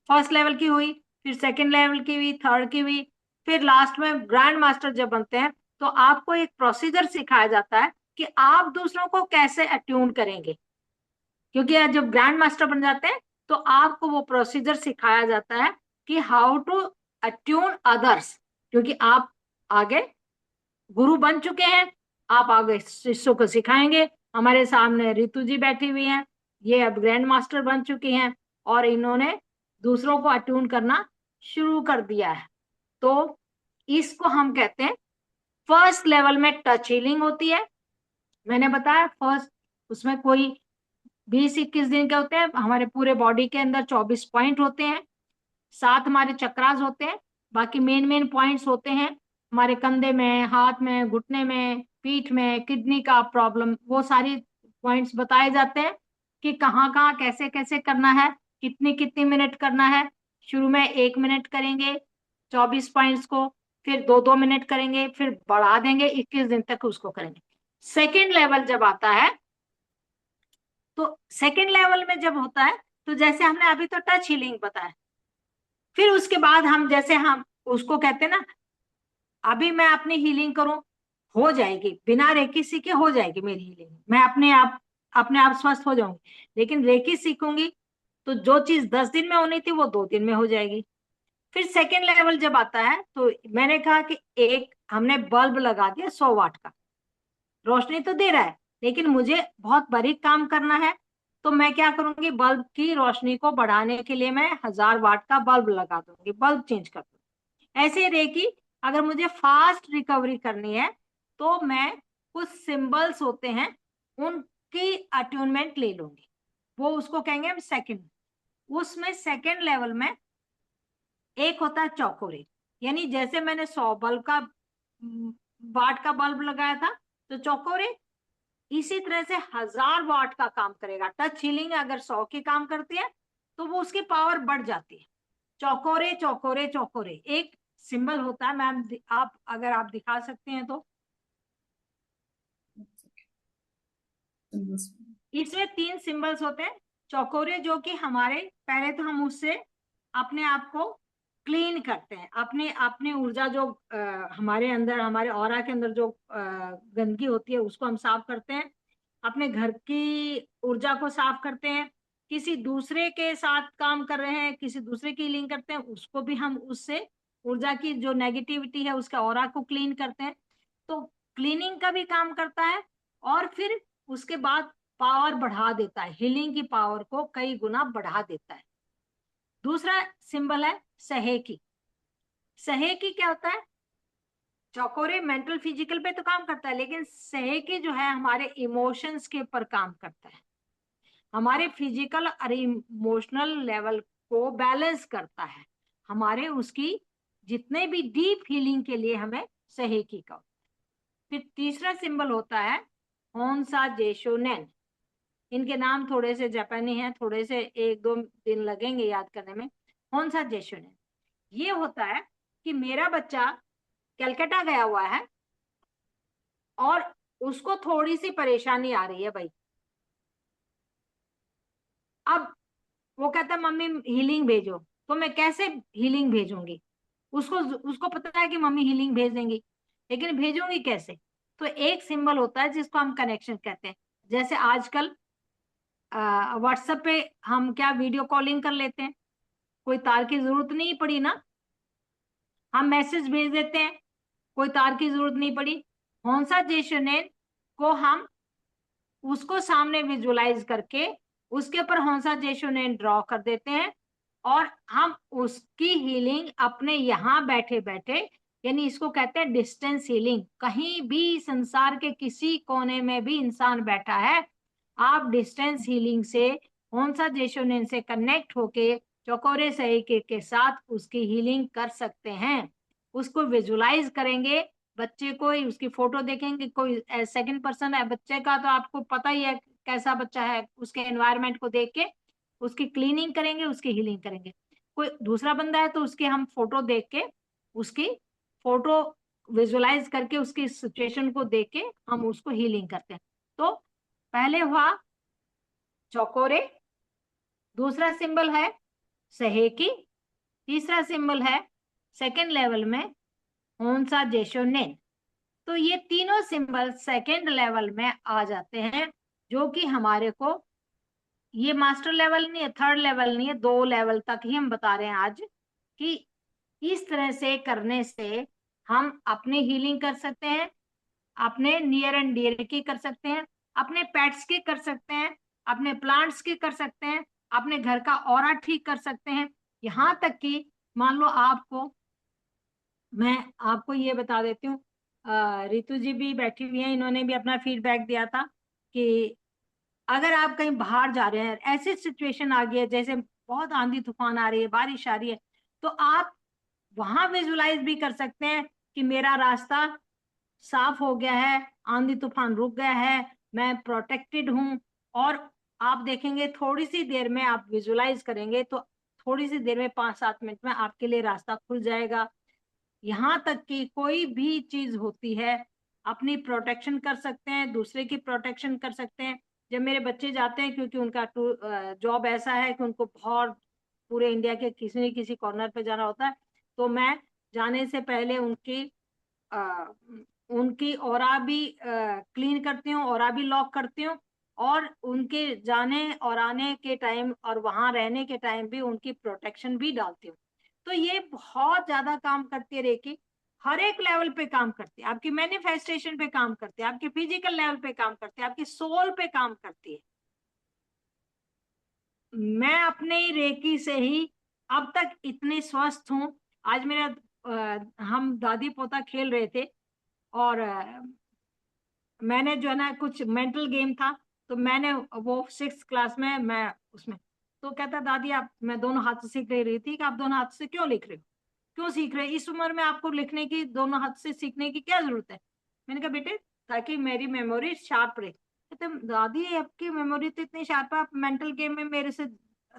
फर्स्ट लेवल की हुई, फिर सेकेंड लेवल की हुई, थर्ड की हुई, फिर लास्ट में ग्रैंड मास्टर जब बनते हैं, तो आपको एक प्रोसीजर सिखाया जाता है कि आप दूसरों को कैसे अट्यून करेंगे। क्योंकि आज जब ग्रैंड मास्टर बन जाते हैं, तो आपको वो प्रोसीजर सिखाया जाता है कि हाउ टू अट्यून अदर्स। क्योंकि आप आगे गुरु बन चुके हैं, आप आगे शिष्यों को सिखाएंगे। हमारे सामने रितु जी बैठी हुई हैं, ये अब ग्रैंड मास्टर बन चुकी हैं, और इन्होंने दूसरों को अट्यून करना शुरू कर दिया है। तो इसको हम कहते हैं, फर्स्ट लेवल में टच हीलिंग होती है, मैंने बताया फर्स्ट, उसमें कोई 20-21 दिन के होते हैं, हमारे पूरे बॉडी के अंदर 24 पॉइंट होते हैं, 7 हमारे चक्रास होते हैं, बाकी मेन मेन पॉइंट्स होते हैं हमारे कंधे में, हाथ में, घुटने में, पीठ में, किडनी का प्रॉब्लम, वो सारी पॉइंट्स बताए जाते हैं कि कहाँ कहाँ कैसे कैसे करना है, कितनी कितनी मिनट करना है। शुरू में 1 मिनट करेंगे 24 पॉइंट्स को, फिर 2-2 मिनट करेंगे, फिर बढ़ा देंगे 21 दिन तक उसको करेंगे। सेकेंड लेवल जब आता है, तो सेकेंड लेवल में जब होता है, तो जैसे हमने अभी तो टच हीलिंग बताया, फिर उसके बाद हम जैसे हम उसको कहते हैं ना, अभी मैं अपनी हीलिंग करूं, हो जाएगी बिना रेकी सीखे, हो जाएगी मेरी हीलिंग, मैं अपने आप स्वस्थ हो जाऊंगी। लेकिन रेकी सीखूंगी तो जो चीज 10 दिन में होनी थी वो 2 दिन में हो जाएगी। फिर सेकेंड लेवल जब आता है, तो मैंने कहा कि एक हमने बल्ब लगा दिया 100 वाट का, रोशनी तो दे रहा है, लेकिन मुझे बहुत बारीक काम करना है, तो मैं क्या करूंगी, बल्ब की रोशनी को बढ़ाने के लिए मैं 1000 वाट का बल्ब लगा दूंगी, बल्ब चेंज कर दूंगी। ऐसे रहेगी। अगर मुझे फास्ट रिकवरी करनी है, तो मैं कुछ सिंबल्स होते हैं उनकी अट्यूनमेंट ले लूंगी, वो उसको कहेंगे हम सेकंड। उसमें सेकंड लेवल में एक होता है चौकोरे, यानी जैसे मैंने 100 वाट का बल्ब लगाया था, तो चौकोरे इसी तरह से 1000 वाट का काम करेगा। टच हीलिंग अगर 100 की काम करती है, तो वो उसकी पावर बढ़ जाती है। चौकोरे चौकोरे चौकोरे एक सिंबल होता है मैम, आप अगर आप दिखा सकते हैं तो। इसमें 3 सिंबल्स होते हैं चौकोरे, जो कि हमारे, पहले तो हम उससे अपने आप को क्लीन करते हैं, अपने अपने ऊर्जा जो हमारे अंदर, हमारे ऑरा के अंदर जो गंदगी होती है उसको हम साफ करते हैं, अपने घर की ऊर्जा को साफ करते हैं, किसी दूसरे के साथ काम कर रहे हैं, किसी दूसरे की हीलिंग करते हैं, उसको भी हम उससे ऊर्जा की जो नेगेटिविटी है उसके ऑरा को क्लीन करते हैं। तो क्लीनिंग का भी काम करता है, और फिर उसके बाद पावर बढ़ा देता है, हीलिंग की पावर को कई गुना बढ़ा देता है। दूसरा सिंबल है सहेकी। सहेकी क्या होता है, चौकोरे मेंटल फिजिकल पे तो काम करता है, लेकिन सहेकी जो है हमारे इमोशंस के ऊपर काम करता है, हमारे फिजिकल और इमोशनल लेवल को बैलेंस करता है, हमारे उसकी जितने भी डीप हीलिंग के लिए हमें सहेकी का। फिर तीसरा सिंबल होता है होन्सा जेशोनेन। इनके नाम थोड़े से जापानी हैं, थोड़े से 1-2 दिन लगेंगे याद करने में। होन्सा जेशोनेन ये होता है कि मेरा बच्चा कलकत्ता गया हुआ है और उसको थोड़ी सी परेशानी आ रही है भाई। अब वो कहता है मम्मी हीलिंग भेजो, तो मैं कैसे हीलिंग भेजूंगी, उसको उसको पता है कि मम्मी हीलिंग भेज देंगी, लेकिन भेजूंगी कैसे। तो एक सिंबल होता है जिसको हम कनेक्शन कहते हैं। जैसे आजकल व्हाट्सएप पे हम क्या वीडियो कॉलिंग कर लेते हैं, कोई तार की जरूरत नहीं पड़ी ना, हम मैसेज भेज देते हैं, कोई तार की जरूरत नहीं पड़ी। होन्सा जेशनेन को हम उसको सामने विजुलाइज करके उसके ऊपर होन्सा जेशनेन ड्रॉ कर देते हैं, और हम उसकी हीलिंग अपने यहाँ बैठे बैठे, यानी इसको कहते हैं डिस्टेंस हीलिंग। कहीं भी संसार के किसी कोने में भी इंसान बैठा है, आप डिस्टेंस हीलिंग से होन्सा जेशोनेन से कनेक्ट होके चौकोरे सही के साथ उसकी हीलिंग कर सकते हैं। उसको विजुलाइज करेंगे, बच्चे को उसकी फोटो देखेंगे, कोई सेकंड पर्सन है बच्चे का, तो आपको पता ही है कैसा बच्चा है, उसके एनवायरनमेंट को देख के उसकी क्लीनिंग करेंगे, उसकी हीलिंग करेंगे। कोई दूसरा बंदा है तो उसकी हम फोटो देख के, उसकी फोटो विजुलाइज करके, उसकी सिचुएशन को देख के हम उसको हीलिंग करते हैं। तो पहले हुआ चौकोरे, दूसरा सिंबल है सहेकी, तीसरा सिंबल है सेकेंड लेवल में होन्सा जेशोनेन। तो ये तीनों सिंबल सेकेंड लेवल में आ जाते हैं, जो कि हमारे को, ये मास्टर लेवल नहीं है, थर्ड लेवल नहीं है, 2 लेवल तक ही हम बता रहे हैं आज, कि इस तरह से करने से हम अपनी हीलिंग कर सकते हैं, अपने नियर एंड डियर की कर सकते हैं, अपने पेट्स की कर सकते हैं, अपने प्लांट्स की कर सकते हैं, अपने घर का ऑरा ठीक कर सकते हैं। यहाँ तक कि मान लो आपको, मैं आपको ये बता देती हूँ, रितु जी भी बैठी हुई हैं, इन्होंने भी अपना फीडबैक दिया था कि अगर आप कहीं बाहर जा रहे हैं, ऐसी सिचुएशन आ गई है जैसे बहुत आंधी तूफान आ रही है, बारिश आ रही है, तो आप वहां विजुलाइज भी कर सकते हैं कि मेरा रास्ता साफ हो गया है, आंधी तूफान रुक गया है, मैं प्रोटेक्टेड हूं। और आप देखेंगे थोड़ी सी देर में आप विजुलाइज करेंगे तो थोड़ी सी देर में 5-7 मिनट में आपके लिए रास्ता खुल जाएगा। यहाँ तक कि कोई भी चीज होती है, अपनी प्रोटेक्शन कर सकते हैं, दूसरे की प्रोटेक्शन कर सकते हैं। जब मेरे बच्चे जाते हैं, क्योंकि उनका जॉब ऐसा है कि उनको बहुत पूरे इंडिया के किसी न किसी कॉर्नर पे जाना होता है, तो मैं जाने से पहले उनकी ऑरा भी क्लीन करती हूँ, ऑरा भी लॉक करती हूँ, और उनके जाने और आने के टाइम और वहां रहने के टाइम भी उनकी प्रोटेक्शन भी डालती हूँ। तो ये बहुत ज्यादा काम करती है रेकी, हर एक लेवल पे काम करती है, आपकी मैनिफेस्टेशन पे काम करती है, आपके फिजिकल लेवल पे काम करती है, आपकी सोल पे काम करती है। मैं अपने रेकी से ही अब तक इतने स्वस्थ हूँ। आज मेरा हम दादी पोता खेल रहे थे, और मैंने जो है ना कुछ मेंटल गेम था, तो मैंने वो 6th क्लास में मैं उसमें, तो कहता दादी आप, मैं दोनों हाथ से सीख रही थी कि आप दोनों हाथ से क्यों लिख रहे हो, क्यों सीख रहे हो, इस उम्र में आपको लिखने की, दोनों हाथ से सीखने की क्या जरूरत है। मैंने कहा बेटे ताकि मेरी मेमोरी शार्प रहे। कहते दादी आपकी मेमोरी तो इतनी शार्प है, आप मेंटल गेम में मेरे से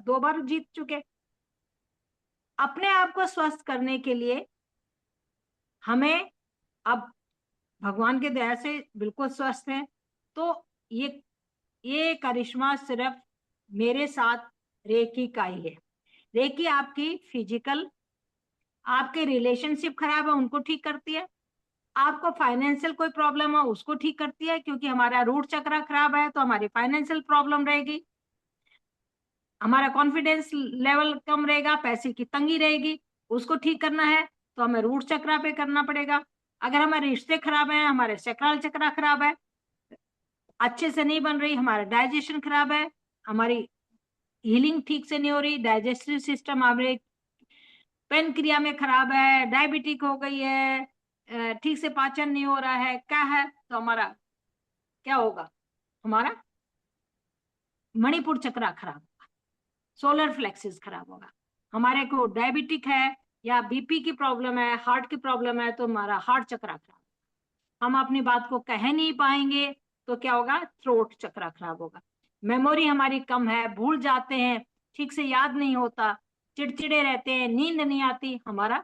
2 बार जीत चुके। अपने आप को स्वस्थ करने के लिए हमें अब भगवान के दया से बिल्कुल स्वस्थ हैं। तो ये करिश्मा सिर्फ मेरे साथ रेकी का ही है। रेकी आपकी फिजिकल, आपके रिलेशनशिप खराब है उनको ठीक करती है, आपको फाइनेंशियल कोई प्रॉब्लम है उसको ठीक करती है, क्योंकि हमारा रूट चक्र खराब है तो हमारी फाइनेंशियल प्रॉब्लम रहेगी, हमारा कॉन्फिडेंस लेवल कम रहेगा, पैसे की तंगी रहेगी, उसको ठीक करना है तो हमें रूट चक्र पे करना पड़ेगा। अगर हमारे रिश्ते खराब हैं, हमारे चक्राल चक्र खराब है, अच्छे से नहीं बन रही, हमारा डाइजेशन खराब है, हमारी हीलिंग ठीक से नहीं हो रही, डाइजेस्टिव सिस्टम हमारे पेनक्रिया में खराब है, डायबिटिक हो गई है, ठीक से पाचन नहीं हो रहा है, क्या है, तो हमारा क्या होगा, हमारा मणिपुर चक्र खराब होगा, सोलर फ्लेक्सिस खराब होगा। हमारे को डायबिटिक है या बीपी की प्रॉब्लम है, हार्ट की प्रॉब्लम है, तो हमारा हार्ट चक्र खराब, हम अपनी बात को कह नहीं पाएंगे तो क्या होगा, थ्रोट चक्र खराब होगा। मेमोरी हमारी कम है, भूल जाते हैं, ठीक से याद नहीं होता, चिड़चिड़े रहते हैं, नींद नहीं आती, हमारा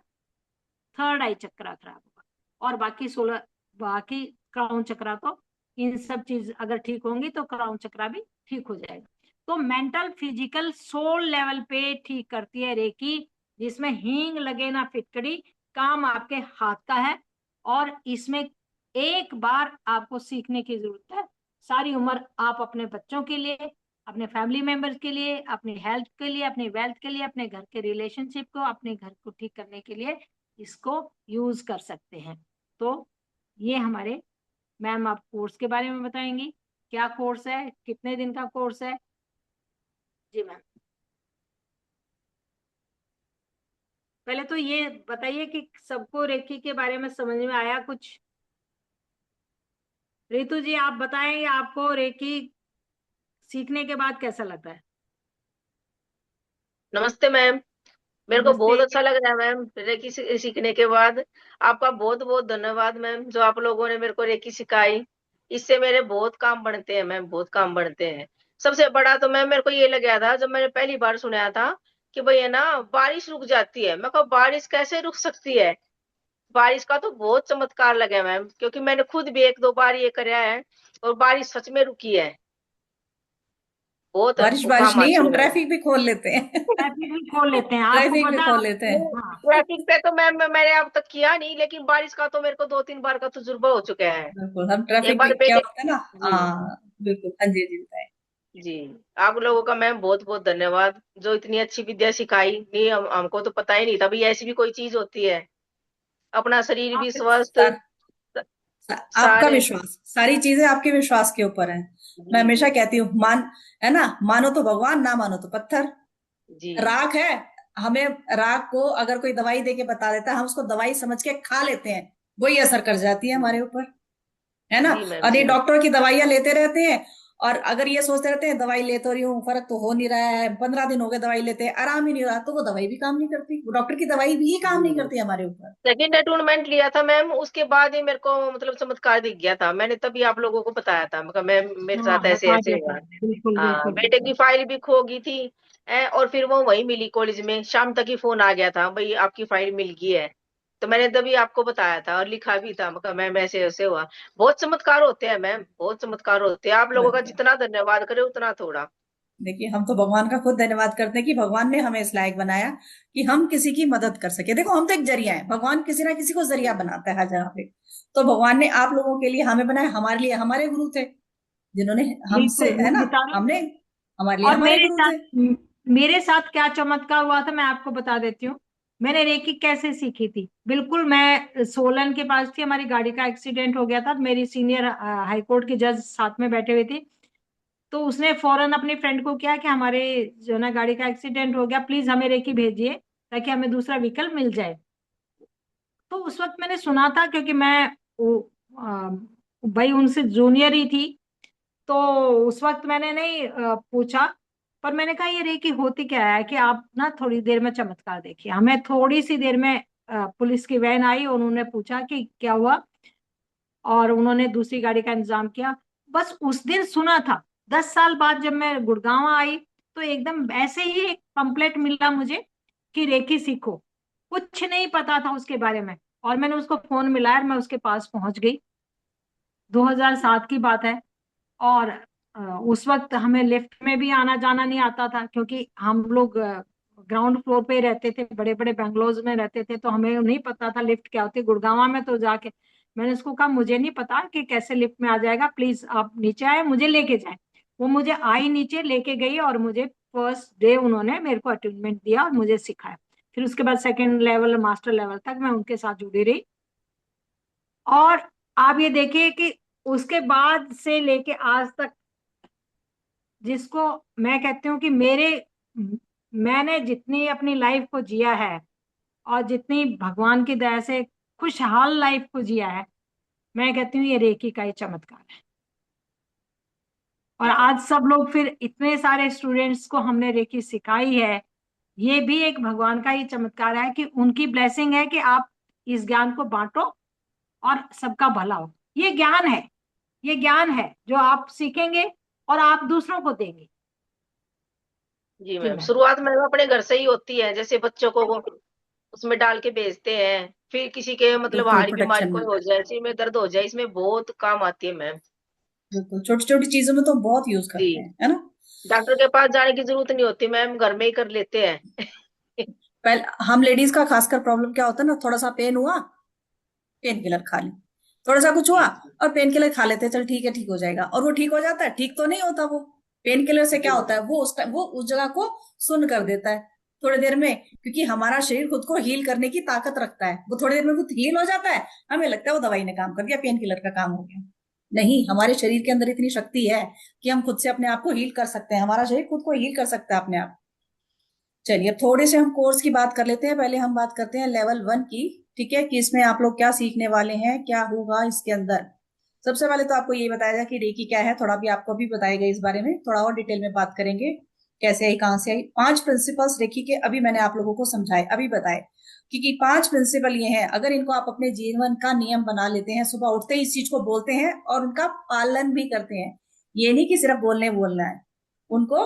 थर्ड आई चक्र खराब होगा। और बाकी क्राउन चक्र, तो इन सब चीज अगर ठीक होंगी तो क्राउन चक्र भी ठीक हो जाएगा। तो मेंटल फिजिकल सोल लेवल पे ठीक करती है रेकी, जिसमें हींग लगे ना फिटकड़ी, काम आपके हाथ का है। और इसमें एक बार आपको सीखने की जरूरत है, सारी उम्र आप अपने बच्चों के लिए, अपने फैमिली मेंबर्स के लिए, अपनी हेल्थ के लिए, अपनी वेल्थ के लिए, अपने घर के रिलेशनशिप को, अपने घर को ठीक करने के लिए इसको यूज कर सकते हैं। तो ये हमारे मैम आप कोर्स के बारे में बताएंगी, क्या कोर्स है, कितने दिन का कोर्स है। जी मैम, पहले तो ये बताइए कि सबको रेकी के बारे में समझ में आया कुछ। रितु जी आप बताएं, आपको रेकी सीखने के बाद कैसा लगता है। नमस्ते मैम। मेरे को नमस्ते। बहुत अच्छा लग रहा है मैम रेकी सीखने के बाद। आपका बहुत बहुत धन्यवाद मैम, जो आप लोगों ने मेरे को रेकी सिखाई। इससे मेरे बहुत काम बनते हैं मैम, बहुत काम बनते हैं। सबसे बड़ा तो मैम मेरे को ये लग गया था जब मैंने पहली बार सुना था कि भाई है ना बारिश रुक जाती है। मैं कहा बारिश कैसे रुक सकती है। बारिश का तो बहुत चमत्कार लगा मैम, क्योंकि मैंने खुद भी 1-2 बार ये कराया है और बारिश सच में रुकी है। बहुत बारिश वो बारिश काम नहीं, आती हम है मैम। ट्रैफिक भी खोल लेते हैं। ट्रैफिक भी खोल लेते हैं, आपको ट्रैफिक भी पता। खोल लेते हैं। हाँ, ट्रैफिक पे तो मैम मैंने अब तक किया नहीं, लेकिन बारिश का तो मेरे को 2-3 बार का तजुर्बा हो चुका है। बिल्कुल, हम एक ट्रैफिक भी बार क्या बेटे। होता है ना। जी। हाँ बिल्कुल, हाँ जी जी बताएं। जी। आप लोगों का मैम बहुत बहुत धन्यवाद, जो इतनी अच्छी विद्या सिखाई। नहीं हमको तो पता ही नहीं था भाई ऐसी भी कोई चीज होती है। अपना शरीर भी स्वस्थ। आपका सारे। विश्वास, सारी चीजें आपके विश्वास के ऊपर है। मैं जी जी हमेशा कहती हूँ, मान, है ना, मानो तो भगवान, ना मानो तो पत्थर। जी राख है, हमें राख को अगर कोई दवाई दे के बता देता है, हम उसको दवाई समझ के खा लेते हैं, वही असर कर जाती है हमारे ऊपर, है ना। जी मैम, और ये जी मैम। डॉक्टर की दवाइयां लेते रहते हैं, और अगर ये सोचते रहते हैं दवाई ले तो रही हूँ, फर्क तो हो नहीं रहा है, 15 दिन हो गए दवाई लेते हैं, आराम ही नहीं हो रहा, तो वो दवाई भी काम नहीं करती, वो डॉक्टर की दवाई भी काम नहीं जी, करती हमारे ऊपर। सेकंड अटूनमेंट लिया था मैम, उसके बाद ही मेरे को मतलब चमत्कार दिख गया था। मैंने तभी आप लोगों को बताया था, मैं कहा मैम मेरे हाँ, साथ बता ऐसे-ऐसे दिया था हुआ। आपने, बिल्कुल हाँ, बिल्कुल बेटे बिल्कुल। की फाइल भी खो गई थी और फिर वो वहीं मिली कॉलेज में, शाम तक ही फ़ोन आ गया था, भई आपकी फाइल मिल गई है। तो मैंने तभी आपको बताया था और लिखा भी था, मैं कहा मैम ऐसे-ऐसे हुआ। बहुत चमत्कार होते हैं मैम, बहुत चमत्कार होते हैं। आप लोगों का बिल्कुल। जितना धन्यवाद करें उतना थोड़ा। देखिए, हम तो भगवान का खुद धन्यवाद करते हैं कि भगवान ने हमें इस लायक बनाया कि हम किसी की मदद कर सके। देखो, हम तो एक जरिया है, भगवान किसी ना किसी को जरिया जी, बनाता है हर जगह पे। तो भगवान ने आप लोगों के लिए हमें बनाया, हमारे लिए हमारे गुरु थे, जिन्होंने हमसे, बिल्कुल, है मैं ना, बता रही हूँ। हमने, हमारे लिए और हमारे गुरु थे। मेरे साथ क्या चमत्कार हुआ था मैं आपको बता देती हूँ। मैंने रेकी कैसे सीखी थी, बिल्कुल मैं सोलन के पास थी, हमारी गाड़ी का एक्सीडेंट हो गया था, मेरी सीनियर हाई कोर्ट की जज साथ में बैठे हुए थे। तो उसने फौरन अपनी फ्रेंड को किया कि हमारे जो ना गाड़ी का एक्सीडेंट हो गया, प्लीज हमें रेकी भेजिए ताकि हमें दूसरा व्हीकल मिल जाए। तो उस वक्त मैंने सुना था, क्योंकि मैं भाई उनसे जूनियर ही थी, तो उस वक्त मैंने नहीं पूछा। पर मैंने कहा ये रेकी होती क्या है कि आप ना थोड़ी देर में चमत्कार देखिए। हमें थोड़ी सी देर में पुलिस की वैन आई और उन्होंने पूछा कि क्या हुआ, और उन्होंने दूसरी गाड़ी का इंतजाम किया। बस उस दिन सुना था। 10 साल बाद जब मैं गुड़गांव आई, तो एकदम ऐसे ही एक पंपलेट मिला मुझे कि रेकी सीखो। कुछ नहीं पता था उसके बारे में, और मैंने उसको फोन मिलाया और मैं उसके पास पहुंच गई। 2007 की बात है। और उस वक्त हमें लिफ्ट में भी आना जाना नहीं आता था, क्योंकि हम लोग ग्राउंड फ्लोर पे रहते थे, बड़े बड़े बंगलोज में रहते थे, तो हमें नहीं पता था लिफ्ट क्या होती है। गुड़गांव में तो जाके मैंने उसको कहा मुझे नहीं पता कि कैसे लिफ्ट में आ जाएगा, प्लीज आप नीचे आए मुझे लेके जाए। वो मुझे आई नीचे लेके गई, और मुझे फर्स्ट डे उन्होंने मेरे को अटेंडमेंट दिया और मुझे सिखाया। फिर उसके बाद सेकेंड लेवल मास्टर लेवल तक मैं उनके साथ जुड़ी रही। और आप ये देखिए कि उसके बाद से लेके आज तक, जिसको मैं कहती हूँ कि मैंने जितनी अपनी लाइफ को जिया है, और जितनी भगवान की दया से खुशहाल लाइफ को जिया है, मैं कहती हूँ ये रेकी का ही चमत्कार है। और आज सब लोग, फिर इतने सारे स्टूडेंट्स को हमने रेकी सिखाई है, ये भी एक भगवान का ही चमत्कार है कि उनकी ब्लेसिंग है कि आप इस ज्ञान को बांटो और सबका भला हो। ये ज्ञान है, ये ज्ञान है जो आप सीखेंगे और आप दूसरों को देंगे। जी जी मैम। मैम। शुरुआत मैम अपने घर से ही होती है, जैसे बच्चों को वो उसमें डाल के भेजते हैं, फिर किसी के मतलब बिल्कुल, हार्ट बीमारी प्रोटेक्शन कोई मिलता हो है। जाए, सिर में दर्द हो जाए, इसमें बहुत काम आती है मैम। बिल्कुल, छोटी छोटी चीजों में तो बहुत यूज जी, करते हैं, है ना। डॉक्टर के पास जाने की जरूरत नहीं होती मैम, घर में ही कर लेते हैं। पहले हम लेडीज का खासकर प्रॉब्लम क्या होता है ना, थोड़ा सा पेन हुआ, पेन किलर खा ली, थोड़ा सा कुछ हुआ जी, और पेन किलर खा लेते हैं, चल ठीक है ठीक हो जाएगा, और वो ठीक हो जाता है। ठीक तो नहीं होता वो। पेन किलर से क्या जी होता है, वो उस जगह को सुन्न कर देता है थोड़ी देर में, क्योंकि हमारा शरीर खुद को हील करने की ताकत रखता है। वो थोड़ी देर में खुद हील हो जाता है, हमें लगता है वो दवाई ने काम कर दिया, पेन किलर का काम हो गया। नहीं, हमारे शरीर के अंदर इतनी शक्ति है कि हम खुद से अपने आप को हील कर सकते हैं, हमारा शरीर खुद को हील कर सकता है अपने आप। चलिए, अब थोड़े से हम कोर्स की बात कर लेते हैं। पहले हम बात करते हैं लेवल 1 की। ठीक है, कि इसमें आप लोग क्या सीखने वाले हैं, क्या होगा इसके अंदर। सबसे पहले तो आपको ये बताया जाए कि रेकी क्या है, थोड़ा भी आपको भी बताएगा इस बारे में, थोड़ा और डिटेल में बात करेंगे। कैसे आई, कहाँ से आई, 5 प्रिंसिपल्स रेकी के अभी मैंने आप लोगों को समझाए, अभी बताए। क्योंकि 5 प्रिंसिपल ये हैं, अगर इनको आप अपने जीवन का नियम बना लेते हैं, सुबह उठते ही इस चीज को बोलते हैं और उनका पालन भी करते हैं, ये नहीं कि सिर्फ बोलने बोलना है, उनको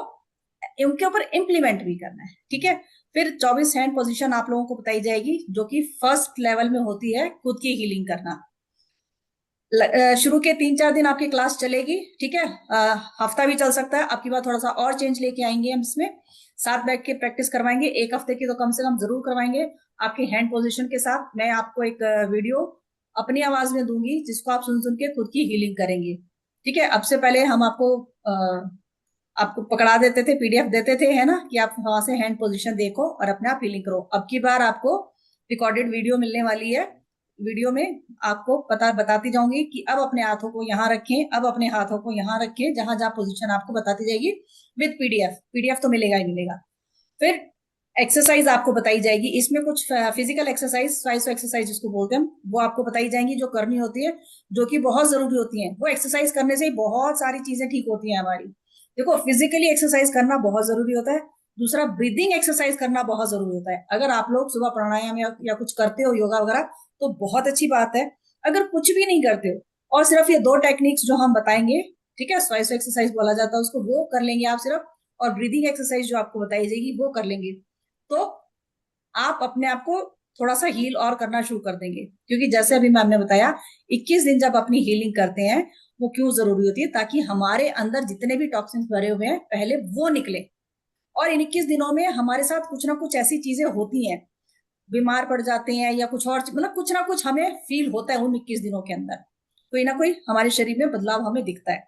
उनके ऊपर इम्प्लीमेंट भी करना है। ठीक है। फिर 24 हैंड पोजीशन आप लोगों को बताई जाएगी, जो कि फर्स्ट लेवल में होती है खुद की हीलिंग करना। शुरू के 3-4 दिन आपकी क्लास चलेगी। ठीक है। हफ्ता भी चल सकता है, आपकी बात थोड़ा सा और चेंज लेके आएंगे हम इसमें, साथ बैठ के प्रैक्टिस करवाएंगे, 1 हफ्ते की तो कम से कम जरूर करवाएंगे। आपके हैंड पोजीशन के साथ मैं आपको एक वीडियो अपनी आवाज में दूंगी, जिसको आप सुन सुन के खुद की हीलिंग करेंगे। ठीक है। अब से पहले हम आपको पकड़ा देते थे, पीडीएफ देते थे, है ना, कि आप वहां से हैंड पोजीशन देखो और अपने आप फीलिंग करो। अब की बार आपको रिकॉर्डेड वीडियो मिलने वाली है। वीडियो में आपको बताती जाऊंगी कि अब अपने हाथों को यहाँ रखें, अब अपने हाथों को यहाँ रखें, जहां जहां पोजीशन आपको बताती जाएगी, विद पीडीएफ। पीडीएफ तो मिलेगा ही मिलेगा। फिर एक्सरसाइज आपको बताई जाएगी, इसमें कुछ फिजिकल एक्सरसाइज, स्वाइसो एक्सरसाइज जिसको बोलते हैं हम, वो आपको बताई जाएंगी जो करनी होती है, जो कि बहुत जरूरी होती है। वो एक्सरसाइज करने से ही बहुत सारी चीजें ठीक होती हैं हमारी। देखो, फिजिकली एक्सरसाइज करना बहुत जरूरी होता है। दूसरा, ब्रीदिंग एक्सरसाइज करना बहुत जरूरी होता है। अगर आप लोग सुबह प्राणायाम या कुछ करते हो, योगा वगैरह, तो बहुत अच्छी बात है। अगर कुछ भी नहीं करते हो और सिर्फ ये 2 टेक्निक्स जो हम बताएंगे, ठीक है, स्वाइसो एक्सरसाइज बोला जाता है उसको, वो कर लेंगे आप सिर्फ, और ब्रीदिंग एक्सरसाइज जो आपको बताई जाएगी वो कर लेंगे, तो आप अपने आप को थोड़ा सा हील और करना शुरू कर देंगे। क्योंकि जैसे अभी मैम ने बताया, 21 दिन जब अपनी हीलिंग करते हैं, वो क्यों जरूरी होती है? ताकि हमारे अंदर जितने भी टॉक्सिन्स भरे हुए हैं पहले वो निकले। और इन 21 दिनों में हमारे साथ कुछ ना कुछ ऐसी चीजें होती हैं, बीमार पड़ जाते हैं या कुछ और, मतलब कुछ ना कुछ हमें फील होता है उन 21 दिनों के अंदर, कोई ना कोई हमारे शरीर में बदलाव हमें दिखता है।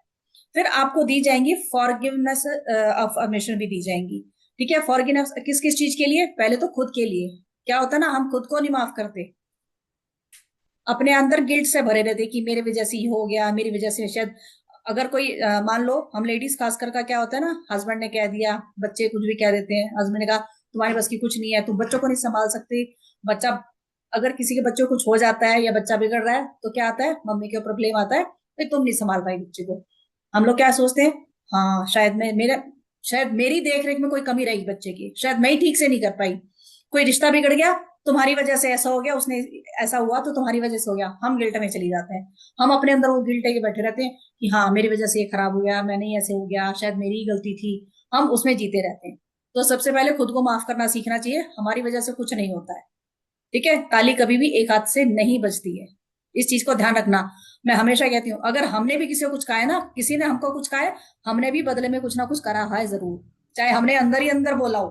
फिर आपको दी जाएंगी फॉरगिवनेस अफर्मेशन भी दी जाएंगी। ठीक है, फॉरगिवनेस किस किस चीज के लिए? पहले तो खुद के लिए। क्या होता है ना, हम खुद को नहीं माफ करते, अपने अंदर गिल्ट से भरे रहते कि मेरे वजह से ही हो गया, मेरी वजह से शायद। अगर कोई मान लो हम लेडीज खासकर का क्या होता है ना, हस्बैंड ने कह दिया, बच्चे कुछ भी कह देते हैं, हस्बैंड ने कहा तुम्हारे बस की कुछ नहीं है, तुम बच्चों को नहीं संभाल सकते। बच्चा, अगर किसी के बच्चों को कुछ हो जाता है या बच्चा बिगड़ रहा है, तो क्या आता है, मम्मी के ऊपर ब्लेम आता है, भाई तुम नहीं संभाल पाई बच्चे को। हम लोग क्या सोचते हैं, हाँ शायद शायद मेरी देख रेख में कोई कमी रही बच्चे की, शायद मैं ही ठीक से नहीं कर पाई, कोई रिश्ता बिगड़ गया, तुम्हारी वजह से ऐसा हो गया, उसने ऐसा हुआ तो तुम्हारी वजह से हो गया। हम गिल्ट में चली जाते हैं, हम अपने अंदर वो गिल्ट के बैठे रहते हैं कि हाँ मेरी वजह से ये खराब हो गया, मैंने ऐसे हो गया, शायद मेरी ही गलती थी। हम उसमें जीते रहते हैं। तो सबसे पहले खुद को माफ करना सीखना चाहिए, हमारी वजह से कुछ नहीं होता है। ठीक है, ताली कभी भी एक हाथ से नहीं बजती है, इस चीज को ध्यान रखना। मैं हमेशा कहती हूँ, अगर हमने भी किसी को कुछ कहा है ना, किसी ने हमको कुछ कहा है, हमने भी बदले में कुछ ना कुछ करा है जरूर, चाहे हमने अंदर ही अंदर बोला हो,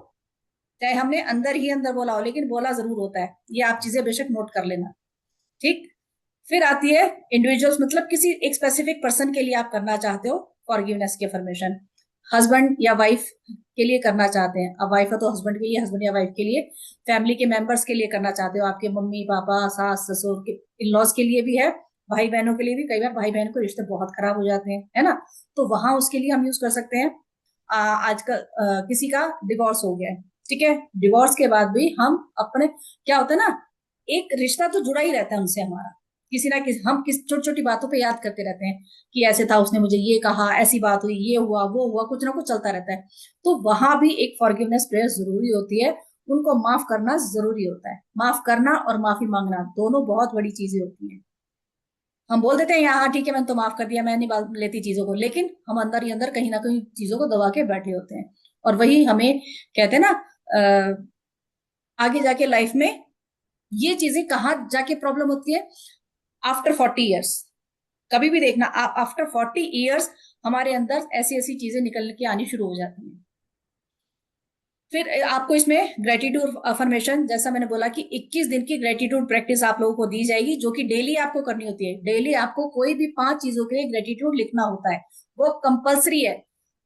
चाहे हमने अंदर ही अंदर बोला हो, लेकिन बोला जरूर होता है। ये आप चीजें बेशक नोट कर लेना। ठीक। फिर आती है इंडिविजुअल्स, मतलब किसी एक स्पेसिफिक पर्सन के लिए आप करना चाहते हो फॉरगिवनेस की अफर्मेशन, हस्बैंड या वाइफ के लिए करना चाहते हैं, अब वाइफ है तो हस्बैंड के लिए, हस्बैंड या वाइफ के लिए, फैमिली के मेंबर्स के लिए करना चाहते हो, आपके मम्मी पापा सास ससुर के, इन लॉज के लिए भी है, भाई बहनों के लिए भी। कई बार भाई बहन को रिश्ते बहुत खराब हो जाते हैं, है ना, तो वहां उसके लिए हम यूज कर सकते हैं। आजकल किसी का डिवोर्स हो गया है, ठीक है, डिवोर्स के बाद भी हम अपने, क्या होता है ना, एक रिश्ता तो जुड़ा ही रहता है उनसे हमारा, किसी ना किसी, हम किस छोटी छोटी बातों पे याद करते रहते हैं कि ऐसे था, उसने मुझे ये कहा, ऐसी बात हुई, ये हुआ वो हुआ, कुछ ना कुछ चलता रहता है। तो वहां भी एक फॉरगिवनेस प्रेयर जरूरी होती है, उनको माफ करना जरूरी होता है। माफ करना और माफी मांगना दोनों बहुत बड़ी चीजें होती हैं। हम बोल देते हैं यहाँ ठीक है मैंने तो माफ कर दिया, मैं नहीं लेती चीजों को, लेकिन हम अंदर ही अंदर कहीं ना कहीं चीजों को दबा के बैठे होते हैं। और वही हमें कहते हैं ना, आगे जाके लाइफ में ये चीजें कहाँ जाके प्रॉब्लम होती है, आफ्टर 40 ईयर्स। कभी भी देखना, आफ्टर 40 ईयर्स हमारे अंदर ऐसी ऐसी चीजें निकल के आनी शुरू हो जाती हैं। फिर आपको इसमें ग्रेटिट्यूड अफर्मेशन, जैसा मैंने बोला कि 21 दिन की ग्रेटिट्यूड प्रैक्टिस आप लोगों को दी जाएगी, जो कि डेली आपको करनी होती है। डेली आपको कोई भी 5 चीजों के लिए ग्रेटिट्यूड लिखना होता है, वो कंपलसरी है।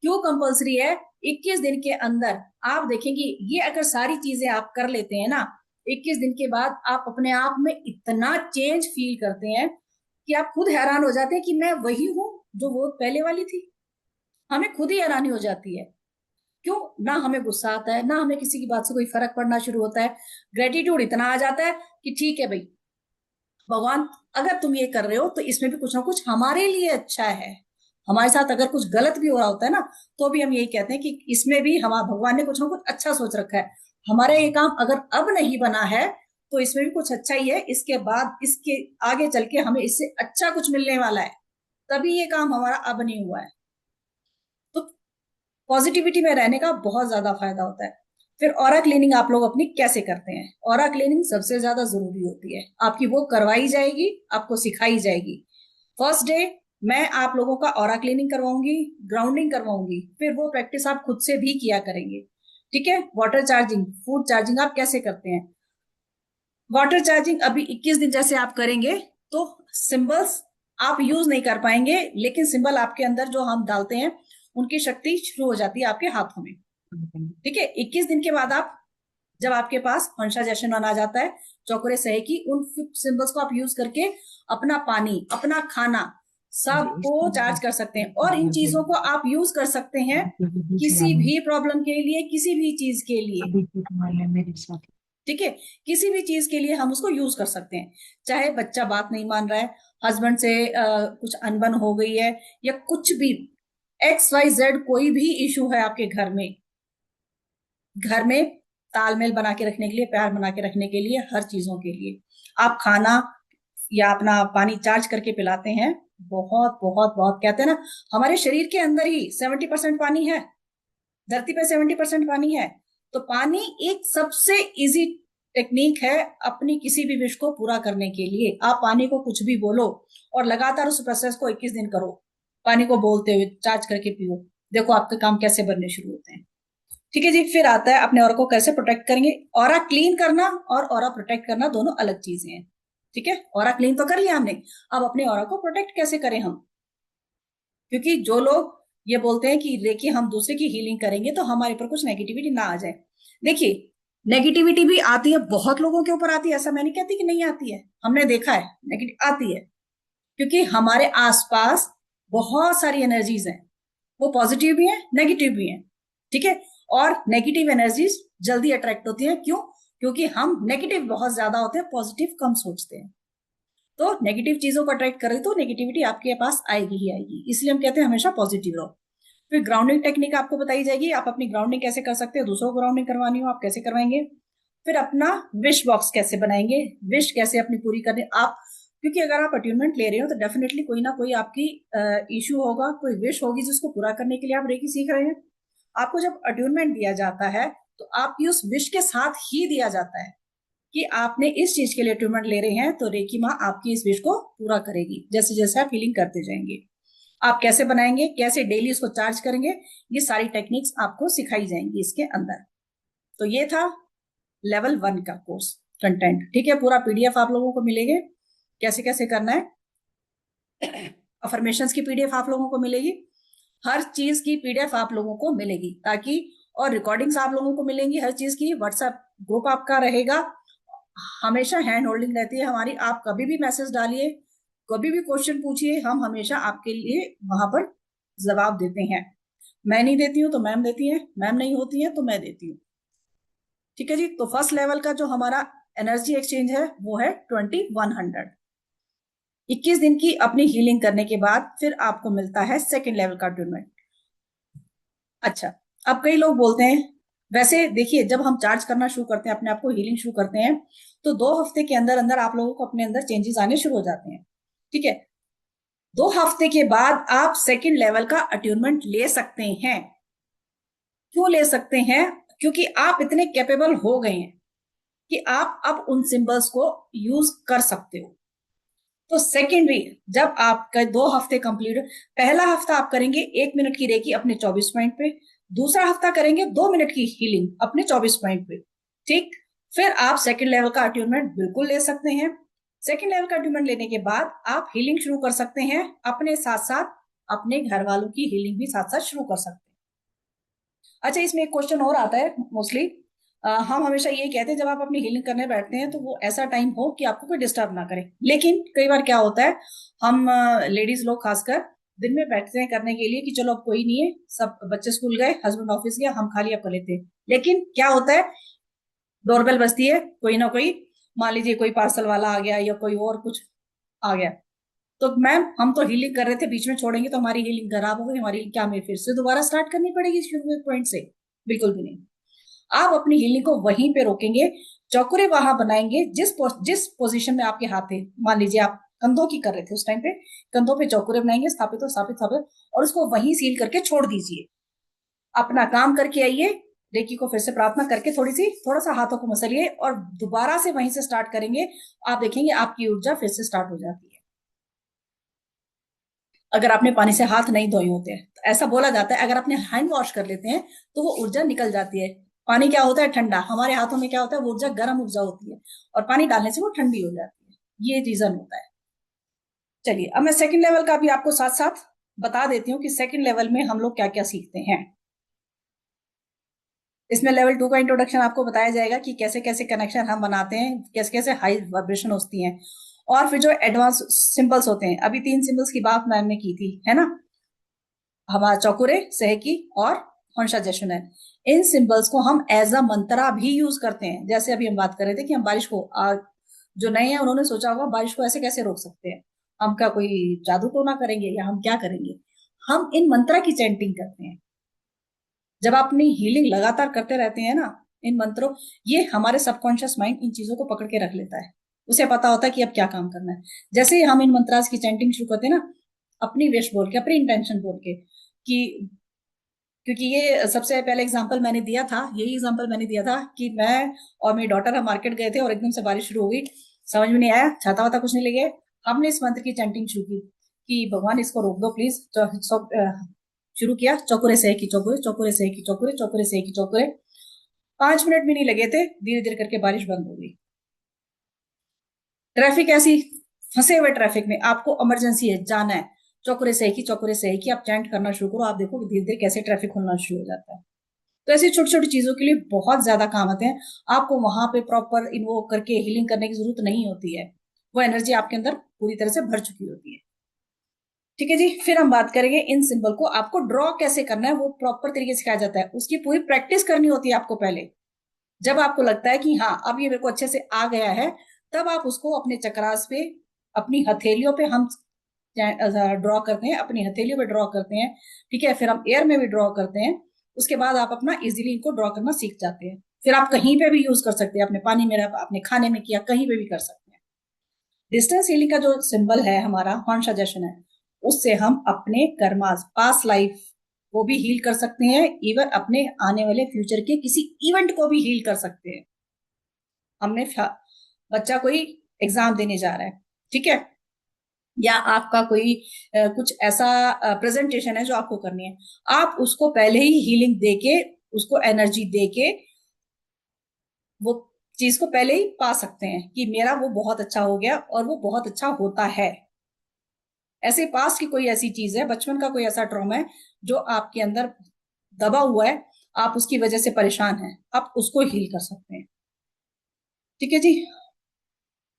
क्यों कंपलसरी है? 21 दिन के अंदर आप देखेंगे, ये अगर सारी चीजें आप कर लेते हैं ना, 21 दिन के बाद आप अपने आप में इतना चेंज फील करते हैं कि आप खुद हैरान हो जाते हैं कि मैं वही हूं जो वो पहले वाली थी। हमें खुद ही हैरानी हो जाती है, क्यों ना हमें गुस्सा आता है, ना हमें किसी की बात से कोई फर्क पड़ना शुरू होता है। ग्रेटिट्यूड इतना आ जाता है कि ठीक है भाई भगवान, अगर तुम ये कर रहे हो तो इसमें भी कुछ ना कुछ हमारे लिए अच्छा है। हमारे साथ अगर कुछ गलत भी हो रहा होता है ना, तो भी हम यही कहते हैं कि इसमें भी हमारा भगवान ने कुछ ना कुछ अच्छा सोच रखा है। हमारा ये काम अगर अब नहीं बना है तो इसमें भी कुछ अच्छा ही है, इसके बाद इसके आगे चल के हमें इससे अच्छा कुछ मिलने वाला है, तभी ये काम हमारा अब नहीं हुआ है। तो पॉजिटिविटी में रहने का बहुत ज्यादा फायदा होता है। फिर ऑरा क्लीनिंग आप लोग अपनी कैसे करते हैं? ऑरा क्लीनिंग सबसे ज्यादा जरूरी होती है, आपकी वो करवाई जाएगी, आपको सिखाई जाएगी। फर्स्ट डे मैं आप लोगों का ऑरा क्लीनिंग करवाऊंगी, ग्राउंडिंग करवाऊंगी, फिर वो प्रैक्टिस आप खुद से भी किया करेंगे। ठीक है, वाटर चार्जिंग, फूड चार्जिंग आप कैसे करते हैं? वाटर चार्जिंग अभी 21 दिन जैसे आप करेंगे तो सिंबल्स आप यूज नहीं कर पाएंगे, लेकिन सिंबल आपके अंदर जो हम डालते हैं उनकी शक्ति शुरू हो जाती है आपके हाथों में। ठीक है, 21 दिन के बाद आप, जब आपके पास हंसा जैशन आ जाता है, चौकोरे सहे की, उन सिंबल्स को आप यूज करके अपना पानी, अपना खाना सबको चार्ज कर सकते हैं, और इन चीजों को आप यूज कर सकते हैं किसी भी प्रॉब्लम के लिए, किसी भी चीज के लिए, ठीक है, किसी भी चीज के लिए हम उसको यूज कर सकते हैं। चाहे बच्चा बात नहीं मान रहा है, हस्बैंड से कुछ अनबन हो गई है, या कुछ भी XYZ कोई भी इशू है आपके घर में तालमेल बना के रखने के लिए, प्यार बना के रखने के लिए, हर चीजों के लिए आप खाना या अपना पानी चार्ज करके पिलाते हैं। बहुत बहुत बहुत, कहते हैं ना, हमारे शरीर के अंदर ही 70% पानी है, धरती पे 70% पानी है। तो पानी एक सबसे इजी टेक्निक है अपनी किसी भी विश को पूरा करने के लिए। आप पानी को कुछ भी बोलो और लगातार उस प्रोसेस को 21 दिन करो, पानी को बोलते हुए चार्ज करके पियो, देखो आपके काम कैसे बनने शुरू होते हैं। ठीक है जी। फिर आता है अपने ऑरा को कैसे प्रोटेक्ट करेंगे। ऑरा क्लीन करना और ऑरा प्रोटेक्ट करना दोनों अलग चीजें हैं। ठीक है, ऑरा क्लीन तो कर लिया हमने, अब अपने ऑरा को प्रोटेक्ट कैसे करें हम, क्योंकि जो लोग ये बोलते हैं कि रेकी हम दूसरे की हीलिंग करेंगे तो हमारे ऊपर कुछ नेगेटिविटी ना आ जाए। देखिए, नेगेटिविटी भी आती है, बहुत लोगों के ऊपर आती है, ऐसा मैं नहीं कहती कि नहीं आती है, हमने देखा है नेगेटिव आती है, क्योंकि हमारे आसपास बहुत सारी एनर्जीज हैं, वो पॉजिटिव भी है, नेगेटिव भी है। ठीक है, और नेगेटिव एनर्जीज जल्दी अट्रैक्ट होती है, क्यों? क्योंकि हम नेगेटिव बहुत ज्यादा होते हैं, पॉजिटिव कम सोचते हैं। तो नेगेटिव चीजों को अट्रैक्ट करें तो नेगेटिविटी आपके पास आएगी ही आएगी, इसलिए हम कहते हैं हमेशा पॉजिटिव रहो। फिर ग्राउंडिंग टेक्निक आपको बताई जाएगी, आप अपनी ग्राउंडिंग कैसे कर सकते हैं, दूसरों को ग्राउंडिंग करवानी हो आप कैसे करवाएंगे। फिर अपना विश बॉक्स कैसे बनाएंगे, विश कैसे अपनी पूरी करनी आप, क्योंकि अगर आप अट्यूनमेंट ले रहे हो तो डेफिनेटली कोई ना कोई आपकी इश्यू होगा, कोई विश होगी जिसको पूरा करने के लिए आप रेकी सीख रहे हैं। आपको जब अट्यूनमेंट दिया जाता है तो आपकी उस विश के साथ ही दिया जाता है कि आपने इस चीज के लिए अट्यूनमेंट ले रहे हैं, तो रेकी माँ आपकी इस विश को पूरा करेगी जैसे जैसे आप फीलिंग करते जाएंगे। आप कैसे बनाएंगे, कैसे डेली उसको चार्ज करेंगे, ये सारी टेक्निक्स आपको सिखाई जाएंगी इसके अंदर। तो ये था लेवल 1 का कोर्स कंटेंट। ठीक है, पूरा PDF आप लोगों को मिलेंगे, कैसे कैसे करना है। अफर्मेशंस की PDF आप लोगों को मिलेगी, हर चीज की PDF आप लोगों को मिलेगी, ताकि और रिकॉर्डिंग्स आप लोगों को मिलेंगी हर चीज की। व्हाट्सएप ग्रुप आपका रहेगा, हमेशा हैंड होल्डिंग रहती है हमारी, आप कभी भी मैसेज डालिए, कभी भी क्वेश्चन पूछिए, हम हमेशा आपके लिए वहां पर जवाब देते हैं। मैं नहीं देती हूँ तो मैम देती है, मैम नहीं होती है तो मैं देती हूँ। ठीक है जी। तो फर्स्ट लेवल का जो हमारा एनर्जी एक्सचेंज है वो है 2100। 21 दिन की अपनी हीलिंग करने के बाद फिर आपको मिलता है सेकेंड लेवल का अट्यूनमेंट। अच्छा, अब कई लोग बोलते हैं, वैसे देखिए जब हम चार्ज करना शुरू करते हैं, अपने आप को हीलिंग शुरू करते हैं, तो 2 हफ्ते के अंदर अंदर आप लोगों को अपने अंदर चेंजेस आने शुरू हो जाते हैं। ठीक है, 2 हफ्ते के बाद आप सेकेंड लेवल का अट्यूनमेंट ले सकते हैं। क्यों ले सकते हैं? क्योंकि आप इतने कैपेबल हो गए हैं कि आप अब उन सिंबल्स को यूज कर सकते हो। तो सेकेंडरी, जब आपका 2 हफ्ते कंप्लीट, पहला हफ्ता आप करेंगे 1 मिनट की रेकी अपने 24 पॉइंट पे, दूसरा हफ्ता करेंगे 2 मिनट की हीलिंग अपने 24 पॉइंट पे। ठीक, फिर आप सेकेंड लेवल का अट्यूनमेंट बिल्कुल ले सकते हैं। सेकेंड लेवल का अट्यूनमेंट लेने के बाद आप हीलिंग शुरू कर सकते हैं, अपने साथ साथ अपने घर वालों की हीलिंग भी साथ साथ शुरू कर सकते हैं। अच्छा, इसमें एक क्वेश्चन और आता है मोस्टली, हम हमेशा यही कहते हैं जब आप अपनी हीलिंग करने बैठते हैं तो वो ऐसा टाइम हो कि आपको कोई डिस्टर्ब ना करे। लेकिन कई बार क्या होता है, हम लेडीज लोग खासकर दिन में बैठते हैं करने के लिए कि चलो अब कोई नहीं है, सब बच्चे स्कूल गए, हस्बैंड ऑफिस गया, हम खाली अब कर लेते हैं। लेकिन क्या होता है, डोरबेल बजती है, कोई ना कोई, मान लीजिए कोई पार्सल वाला आ गया या कोई और कुछ आ गया, तो मैम हम तो हीलिंग कर रहे थे, बीच में छोड़ेंगे तो हमारी हीलिंग खराब हो गई, हमारी क्या हमें फिर से दोबारा स्टार्ट करनी पड़ेगी शुरू पॉइंट से? बिल्कुल भी नहीं। आप अपनी हीलिंग को वहीं पे रोकेंगे, चौकुरे वहां बनाएंगे जिस पोजीशन में आपके हाथ थे, मान लीजिए आप कंधों की कर रहे थे उस टाइम पे, कंधों पे चौकुरे बनाएंगे, स्थापित स्थापित स्थापित, और उसको वहीं सील करके छोड़ दीजिए। अपना काम करके आइए, रेकी को फिर से प्रार्थना करके थोड़ा सा हाथों को मसलिए और दोबारा से वहीं से स्टार्ट करेंगे। आप देखेंगे आपकी ऊर्जा फिर से स्टार्ट हो जाती है। अगर आपने पानी से हाथ नहीं धोए होते हैं तो ऐसा बोला जाता है, अगर आपने हैंड वॉश कर लेते हैं तो वो ऊर्जा निकल जाती है। पानी क्या होता है, ठंडा, हमारे हाथों में क्या होता है, वो ऊर्जा गर्म ऊर्जा होती है, और पानी डालने से वो ठंडी हो जाती है। ये रीजन होता है। चलिए, अब मैं सेकंड लेवल का भी आपको साथ साथ बता देती हूँ कि सेकंड लेवल में हम लोग क्या क्या सीखते हैं। इसमें लेवल 2 का इंट्रोडक्शन आपको बताया जाएगा कि कैसे कैसे कनेक्शन हम बनाते हैं, कैसे कैसे हाई वाइब्रेशन होती हैं, और फिर जो एडवांस सिंबल्स होते हैं, अभी 3 सिंबल्स की बात मैम ने की थी, है ना, हमारा चौकुरे, सेहकी और हंसा जशुनैन। इन सिंबल्स को हम एज अ मंत्रा भी यूज करते हैं। जैसे अभी हम बात कर रहे थे कि हम बारिश को जो नए हैं उन्होंने सोचा होगा बारिश को ऐसे कैसे रोक सकते हैं, हम क्या कोई जादू टोना करेंगे या हम क्या करेंगे, हम इन मंत्रा की चैंटिंग करते हैं। जब आप अपनी हीलिंग लगातार करते रहते हैं ना इन मंत्रों, ये हमारे सबकॉन्शियस माइंड इन चीजों को पकड़ के रख लेता है, उसे पता होता है कि अब क्या काम करना है। जैसे ही हम इन मंत्रास की चैंटिंग शुरू करते हैं ना, अपनी विश बोल के, अपनी इंटेंशन बोल के, कि क्योंकि ये सबसे पहले एग्जांपल मैंने दिया था, यही एग्जांपल मैंने दिया था कि मैं और मेरी डॉटर हम मार्केट गए थे और एकदम से बारिश शुरू हो गई, समझ में नहीं आया, छाता वाता कुछ नहीं ले गए। हमने इस मंत्र की चैंटिंग शुरू की कि भगवान इसको रोक दो प्लीज। शुरू किया, चौकुरे से की चौकुरे, चौकुरे से की चौकुरे, चौकुरे से की चौकुरे। 5 मिनट भी नहीं लगे थे, धीरे धीरे करके बारिश बंद हो गई। ट्रैफिक ऐसी, फंसे हुए ट्रैफिक में आपको इमरजेंसी है, जाना है, चौकुरे से की, चौकुरे से की, आप चैंट करना शुरू करो, आप देखो धीरे धीरे कैसे ट्रैफिक खुलना शुरू हो जाता है। तो ऐसी छोटी छोटी चीजों के लिए बहुत ज्यादा काम आते हैं। आपको वहां पे प्रॉपर इन्वोक करके हीलिंग करने की जरूरत नहीं होती है, वो एनर्जी आपके अंदर पूरी तरह से भर चुकी होती है। ठीक है जी, फिर हम बात करेंगे इन सिंबल को आपको ड्रॉ कैसे करना है, वो प्रॉपर तरीके से सिखाया जाता है। उसकी पूरी प्रैक्टिस करनी होती है आपको पहले। जब आपको लगता है कि हाँ अब ये मेरे को अच्छे से आ गया है, तब आप उसको अपने चक्रास पे, अपनी हथेलियों पे हम ड्रॉ करते हैं, अपनी हथेलियों पे ड्रॉ करते हैं। ठीक है, फिर हम एयर में भी ड्रॉ करते हैं। उसके बाद आप अपना इजीली इनको ड्रॉ करना सीख जाते हैं। फिर आप कहीं पे भी यूज कर सकते हैं, अपने पानी में, अपने खाने में किया, कहीं पे भी कर सकते हैं। डिस्टेंस हीलिंग का जो सिंबल है हमारा हॉर्न सजेशन है, उससे हम अपने कर्मास, पास्ट लाइफ को भी हील कर सकते हैं, इवन अपने आने वाले फ्यूचर के किसी इवेंट को भी हील कर सकते हैं। हमने बच्चा कोई एग्जाम देने जा रहा है, ठीक है, या आपका कोई कुछ ऐसा प्रेजेंटेशन है जो आपको करनी है, आप उसको पहले ही हीलिंग देके, उसको एनर्जी देके वो चीज को पहले ही पा सकते हैं कि मेरा वो बहुत अच्छा हो गया और वो बहुत अच्छा होता है। ऐसे पास की कोई ऐसी चीज है, बचपन का कोई ऐसा ट्रॉमा है जो आपके अंदर दबा हुआ है, आप उसकी वजह से परेशान हैं, आप उसको हील कर सकते हैं। ठीक है जी,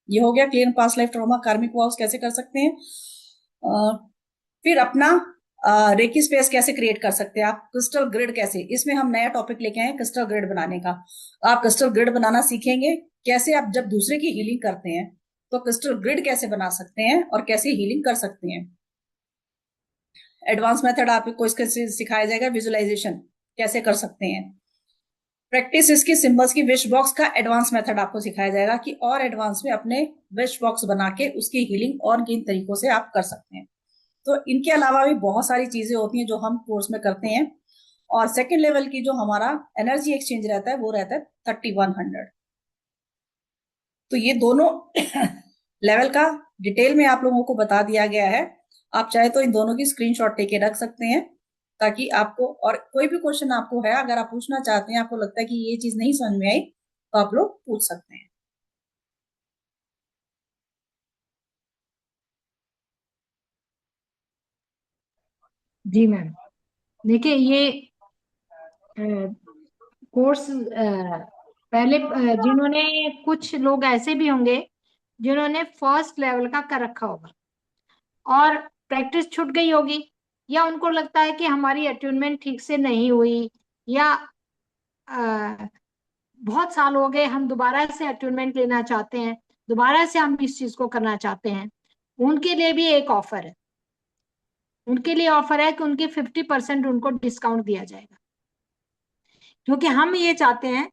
ये हो गया क्लियर पास्ट लाइफ ट्रॉमा, कार्मिक वॉल्स कैसे कर सकते हैं। फिर अपना रेकी स्पेस कैसे क्रिएट कर सकते हैं आप, क्रिस्टल ग्रिड कैसे, इसमें हम नया टॉपिक लेके आए क्रिस्टल ग्रिड बनाने का। आप क्रिस्टल ग्रिड बनाना सीखेंगे, कैसे आप जब दूसरे की हीलिंग करते हैं तो क्रिस्टल ग्रिड कैसे बना सकते हैं और कैसे हीलिंग कर सकते हैं। एडवांस मेथड आपको इसके सिखाया जाएगा, विजुअलाइजेशन कैसे कर सकते हैं। प्रैक्टिस इसकी सिंबल्स की विश बॉक्स का एडवांस मेथड आपको सिखाया जाएगा कि और एडवांस में अपने विश बॉक्स बना के उसकी हीलिंग और किन तरीकों से आप कर सकते हैं। तो इनके अलावा भी बहुत सारी चीजें होती हैं जो हम कोर्स में करते हैं। और सेकेंड लेवल की जो हमारा एनर्जी एक्सचेंज रहता है वो रहता है 3100। तो ये दोनों लेवल का डिटेल में आप लोगों को बता दिया गया है। आप चाहे तो इन दोनों की स्क्रीनशॉट लेके रख सकते हैं, ताकि आपको, और कोई भी क्वेश्चन आपको है अगर आप पूछना चाहते हैं, आपको लगता है कि ये चीज नहीं समझ में आई, तो आप लोग पूछ सकते हैं। जी मैम, देखिए ये कोर्स पहले जिन्होंने, कुछ लोग ऐसे भी होंगे जिन्होंने फर्स्ट लेवल का कर रखा होगा और प्रैक्टिस छूट गई होगी, या उनको लगता है कि हमारी अट्यूनमेंट ठीक से नहीं हुई, या अ, बहुत साल हो गए, हम दोबारा से अट्यूनमेंट लेना चाहते हैं, दोबारा से हम इस चीज को करना चाहते हैं। उनके लिए भी एक ऑफर है, उनके लिए ऑफर है कि उनके 50% उनको डिस्काउंट दिया जाएगा। क्योंकि हम ये चाहते हैं,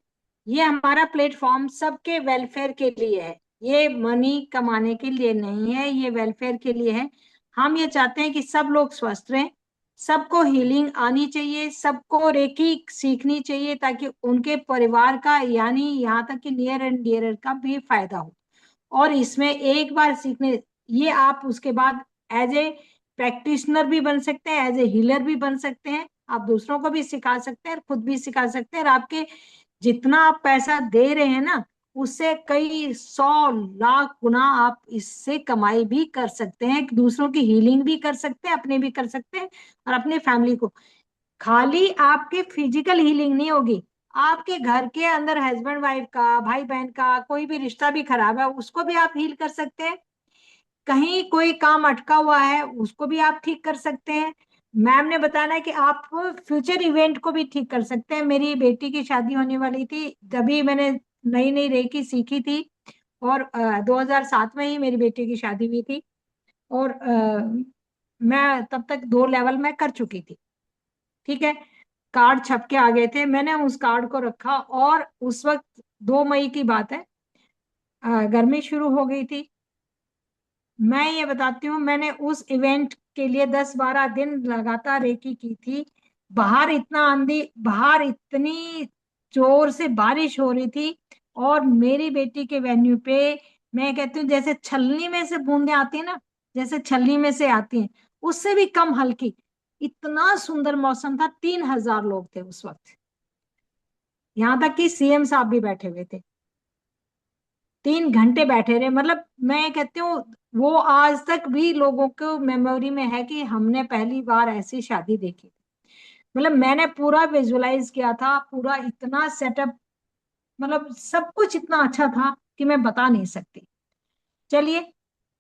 ये हमारा प्लेटफॉर्म सबके वेलफेयर के लिए है, ये मनी कमाने के लिए नहीं है, ये वेलफेयर के लिए है। हम ये चाहते हैं कि सब लोग स्वस्थ रहें, सबको हीलिंग आनी चाहिए, सबको रेकी सीखनी चाहिए, ताकि उनके परिवार का, यानी यहाँ तक कि नियर एंड डियरर का भी फायदा हो। और इसमें एक बार सीखने, ये आप उसके बाद एज ए प्रैक्टिशनर भी बन सकते हैं, एज ए हीलर भी बन सकते हैं, आप दूसरों को भी सिखा सकते हैं और खुद भी सिखा सकते हैं। और आपके जितना आप पैसा दे रहे हैं ना, उससे कई 100 लाख गुना आप इससे कमाई भी कर सकते हैं, दूसरों की हीलिंग भी कर सकते हैं, अपने भी कर सकते हैं और अपने फैमिली को। खाली आपके फिजिकल हीलिंग नहीं होगी, आपके घर के अंदर हस्बैंड वाइफ का, भाई बहन का कोई भी रिश्ता भी खराब है, उसको भी आप हील कर सकते हैं। कहीं कोई काम अटका हुआ है उसको भी आप ठीक कर सकते हैं। मैम ने बताया है कि आप फ्यूचर इवेंट को भी ठीक कर सकते हैं। मेरी बेटी की शादी होने वाली थी, तभी मैंने नई नई रेकी सीखी थी, और 2007 में ही मेरी बेटी की शादी हुई थी, और मैं तब तक 2 लेवल में कर चुकी थी। ठीक है, कार्ड छप के आ गए थे, मैंने उस कार्ड को रखा, और उस वक्त 2 मई की बात है, गर्मी शुरू हो गई थी। मैं ये बताती हूँ, मैंने उस इवेंट के लिए 10-12 दिन लगातार रेकी की थी। बाहर इतना आंधी, बाहर इतनी जोर से बारिश हो रही थी, और मेरी बेटी के वेन्यू पे मैं कहती हूँ जैसे छलनी में से बूंदें आती है ना, जैसे छलनी में से आती हैं, उससे भी कम हल्की। इतना सुंदर मौसम था, 3,000 लोग थे उस वक्त, यहाँ तक कि सीएम साहब भी बैठे हुए थे। 3 घंटे बैठे रहे, मतलब मैं कहती हूँ वो आज तक भी लोगों को मेमोरी में है कि हमने पहली बार ऐसी शादी देखी। मतलब मैंने पूरा विजुअलाइज किया था, पूरा इतना सेटअप, मतलब सब कुछ इतना अच्छा था कि मैं बता नहीं सकती। चलिए,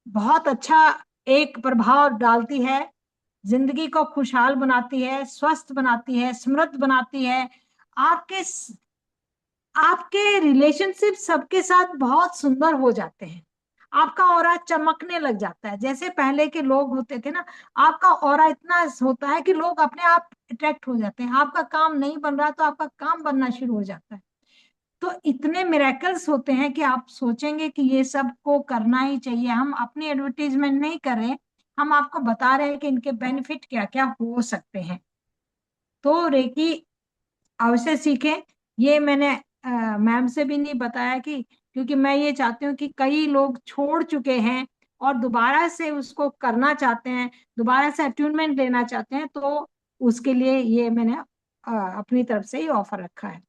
बहुत अच्छा एक प्रभाव डालती है, जिंदगी को खुशहाल बनाती है, स्वस्थ बनाती है, समृद्ध बनाती है। आपके आपके रिलेशनशिप सबके साथ बहुत सुंदर हो जाते हैं, आपका ऑरा चमकने लग जाता है। जैसे पहले के लोग होते थे ना, आपका ऑरा इतना होता है कि लोग अपने आप अट्रैक्ट हो जाते हैं। आपका काम नहीं बन रहा तो आपका काम बनना शुरू हो जाता है। तो इतने मिरेकल्स होते हैं कि आप सोचेंगे कि ये सब को करना ही चाहिए। हम अपनी एडवर्टीजमेंट नहीं कर रहे, हम आपको बता रहे हैं कि इनके बेनिफिट क्या क्या हो सकते हैं। तो रेकी अवश्य सीखें। ये मैंने मैम से भी नहीं बताया कि, क्योंकि मैं ये चाहती हूँ कि कई लोग छोड़ चुके हैं और दोबारा से उसको करना चाहते हैं, दोबारा से अट्यूनमेंट लेना चाहते हैं, तो उसके लिए ये मैंने अपनी तरफ से ही ऑफर रखा है।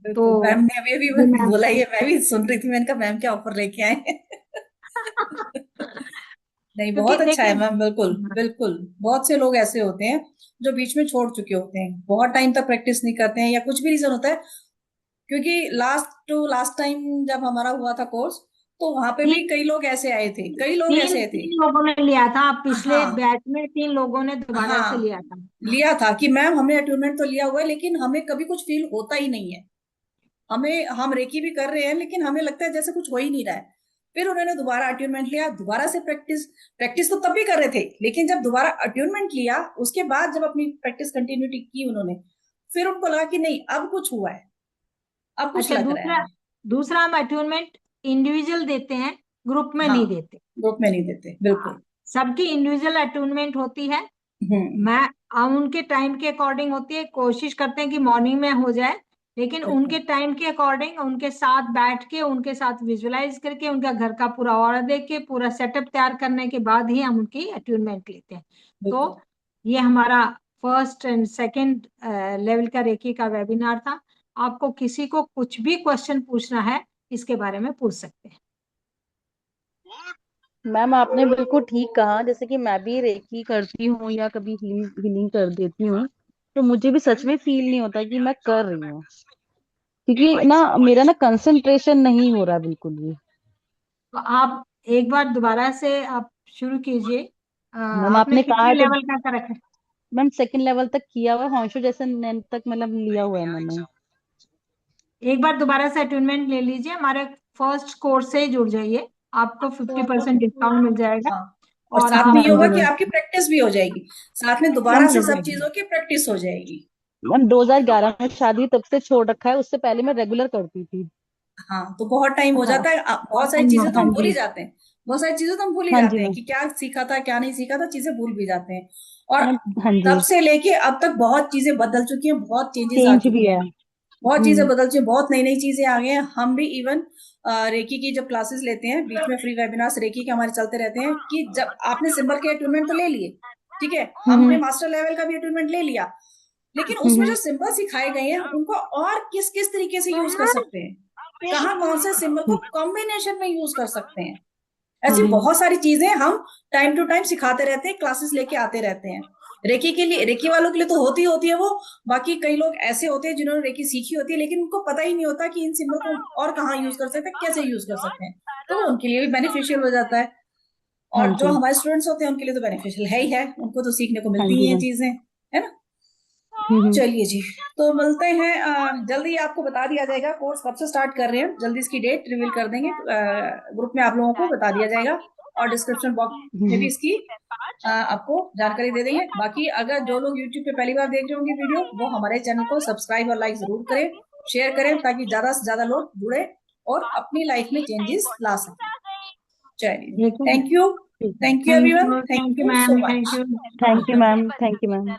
बिल्कुल, तो मैम ने अभी अभी ये मैम बोला, ये मैं भी सुन रही थी, मैंने कहा मैम क्या ऑफर लेके आए हैं। नहीं, क्योंकि बहुत अच्छा है देखिए, मैम, बिल्कुल बिल्कुल। बहुत से लोग ऐसे होते हैं जो बीच में छोड़ चुके होते हैं, बहुत टाइम तक प्रैक्टिस नहीं करते हैं, या कुछ भी रीजन होता है। क्योंकि लास्ट टू लास्ट टाइम जब हमारा हुआ था कोर्स, तो वहां पे भी तीन कई लोग ऐसे आए थे, कई लोग तीन ऐसे थे। तीन लोगों ने लिया था, पिछले हाँ बैच में 3 लोगों ने दोबारा से हाँ, लिया था। हाँ। लिया था कि मैम हमने अट्यूनमेंट तो लिया हुआ है, लेकिन हमें कभी कुछ फील होता ही नहीं है। हमें, हम रेकी भी कर रहे हैं लेकिन हमें लगता है जैसे कुछ हो ही नहीं रहा है। फिर उन्होंने दोबारा अट्यूनमेंट लिया, दोबारा से प्रैक्टिस, प्रैक्टिस तो तब भी कर रहे थे, लेकिन जब दोबारा अट्यूनमेंट लिया, उसके बाद जब अपनी प्रैक्टिस कंटिन्यूटी की उन्होंने, फिर उनको लगा कि नहीं अब कुछ हुआ है, अब कुछ अच्छा, लग रहा दूसरा है। दूसरा हम अट्यूनमेंट इंडिविजुअल देते हैं, ग्रुप में हाँ, नहीं देते। ग्रुप में नहीं देते, हाँ, बिल्कुल। सबकी इंडिविजुअल अटूनमेंट होती है। हम्म। मैं हम उनके टाइम के अकॉर्डिंग होती है, कोशिश करते हैं कि मॉर्निंग में हो जाए, लेकिन बिल्कुल उनके टाइम के अकॉर्डिंग उनके साथ बैठ के, उनके साथ विजुअलाइज करके, उनका घर का पूरा ऑर्डर देख के, पूरा सेटअप तैयार करने के बाद ही हम उनकी अटूनमेंट लेते हैं। बिल्कुल। तो ये हमारा फर्स्ट एंड सेकेंड लेवल का रेकी का वेबिनार था। आपको किसी को कुछ भी क्वेश्चन पूछना है, इसके बारे में पूछ सकते हैं। मैम आपने बिल्कुल ठीक कहा, जैसे कि मैं भी रेकी करती हूँ या कभी हीलिंग कर देती हूँ, तो मुझे भी सच में फील नहीं होता कि मैं कर रही हूँ, क्योंकि ना मेरा ना कंसंट्रेशन नहीं हो रहा बिल्कुल भी। तो आप एक बार दोबारा से आप शुरू कीजिए। मैम आपने आपने कहा कितने है तो, लेवल का कर रखा है? मैम सेकंड लेवल तक किया हुआ है, हॉन्शो जैसे नैन तक मतलब लिया हुआ है मैंने। एक बार दोबारा से अटूनमेंट ले लीजिए, हमारे फर्स्ट कोर्स से ही जुड़ जाइए, आपको 50% डिस्काउंट मिल जाएगा। हाँ, और और साथ में हम ये होगा कि हाँ आपकी प्रैक्टिस भी हो जाएगी, साथ में मैम, दोबारा से सब चीजों की प्रैक्टिस हो जाएगी। मैम 2011 में शादी तब से छोड़ रखा है, उससे पहले मैं रेगुलर करती थी। हाँ, तो बहुत टाइम हो हाँ जाता है, बहुत सारी चीजें तो हाँ हम भूल ही जी, जाते हैं। बहुत सारी चीजें तो हम भूल ही हाँ जी जाते हैं मैम। कि क्या सीखा था क्या नहीं सीखा था, चीजें भूल भी जाते हैं। और मैम हाँ जी, तब से लेके अब तक बहुत चीजें बदल चुकी हैं, बहुत चेंजेस आ चेंज भी चुके है। हैं। बहुत चीजें बदल चुकी हैं, बहुत नई नई चीजें आ गई हैं। हम भी इवन रेकी की जब क्लासेस लेते हैं, बीच में फ्री वेबिनार्स रेकी के हमारे चलते रहते हैं, कि जब आपने सिंबल के अटूनमेंट तो ले लिए, ठीक है, हमने हम्म मास्टर लेवल का भी अटूनमेंट ले लिया, लेकिन उसमें जो हम्म सिंबल सिखाए गए हैं उनको और किस किस तरीके से यूज कर सकते हैं, कहाँ कौन से सिंबल को कॉम्बिनेशन में यूज कर सकते हैं, ऐसी हम्म बहुत सारी चीजें हम टाइम टू टाइम सिखाते रहते हैं, क्लासेस लेके आते रहते हैं। रेकी के लिए, रेकी वालों के लिए तो होती है वो। बाकी कई लोग ऐसे होते हैं जिन्होंने रेकी सीखी होती है, लेकिन उनको पता ही नहीं होता कि इन सिंबल को और कहाँ यूज कर सकते हैं, कैसे यूज कर सकते हैं, तो वो उनके लिए भी बेनिफिशियल हो जाता है। और हाँ जो जी। हमारे स्टूडेंट्स होते हैं उनके लिए तो बेनिफिशियल है ही है, उनको तो सीखने को हाँ मिलती ही जी हैं मैम। चीजें, है ना। हम्म। चलिए जी, तो मिलते हैं जल्दी। आपको बता दिया जाएगा कोर्स कब से स्टार्ट कर रहे हैं, जल्दी इसकी डेट रिवील कर देंगे, ग्रुप में आप लोगों को बता दिया जाएगा, और डिस्क्रिप्शन बॉक्स में भी इसकी आपको जानकारी दे देंगे। बाकी अगर जो लोग यूट्यूब पे पहली बार देख रहे होंगे वीडियो, वो हमारे चैनल को सब्सक्राइब और लाइक जरूर करें, शेयर करें, ताकि ज्यादा से ज्यादा लोग जुड़े और अपनी लाइफ में चेंजेस ला सकें। चलिए, ठीक है। थैंक यू, ठीक है। Thank you thank everyone, you thank you so ma'am, much. Thank you. Thank you ma'am, thank you ma'am.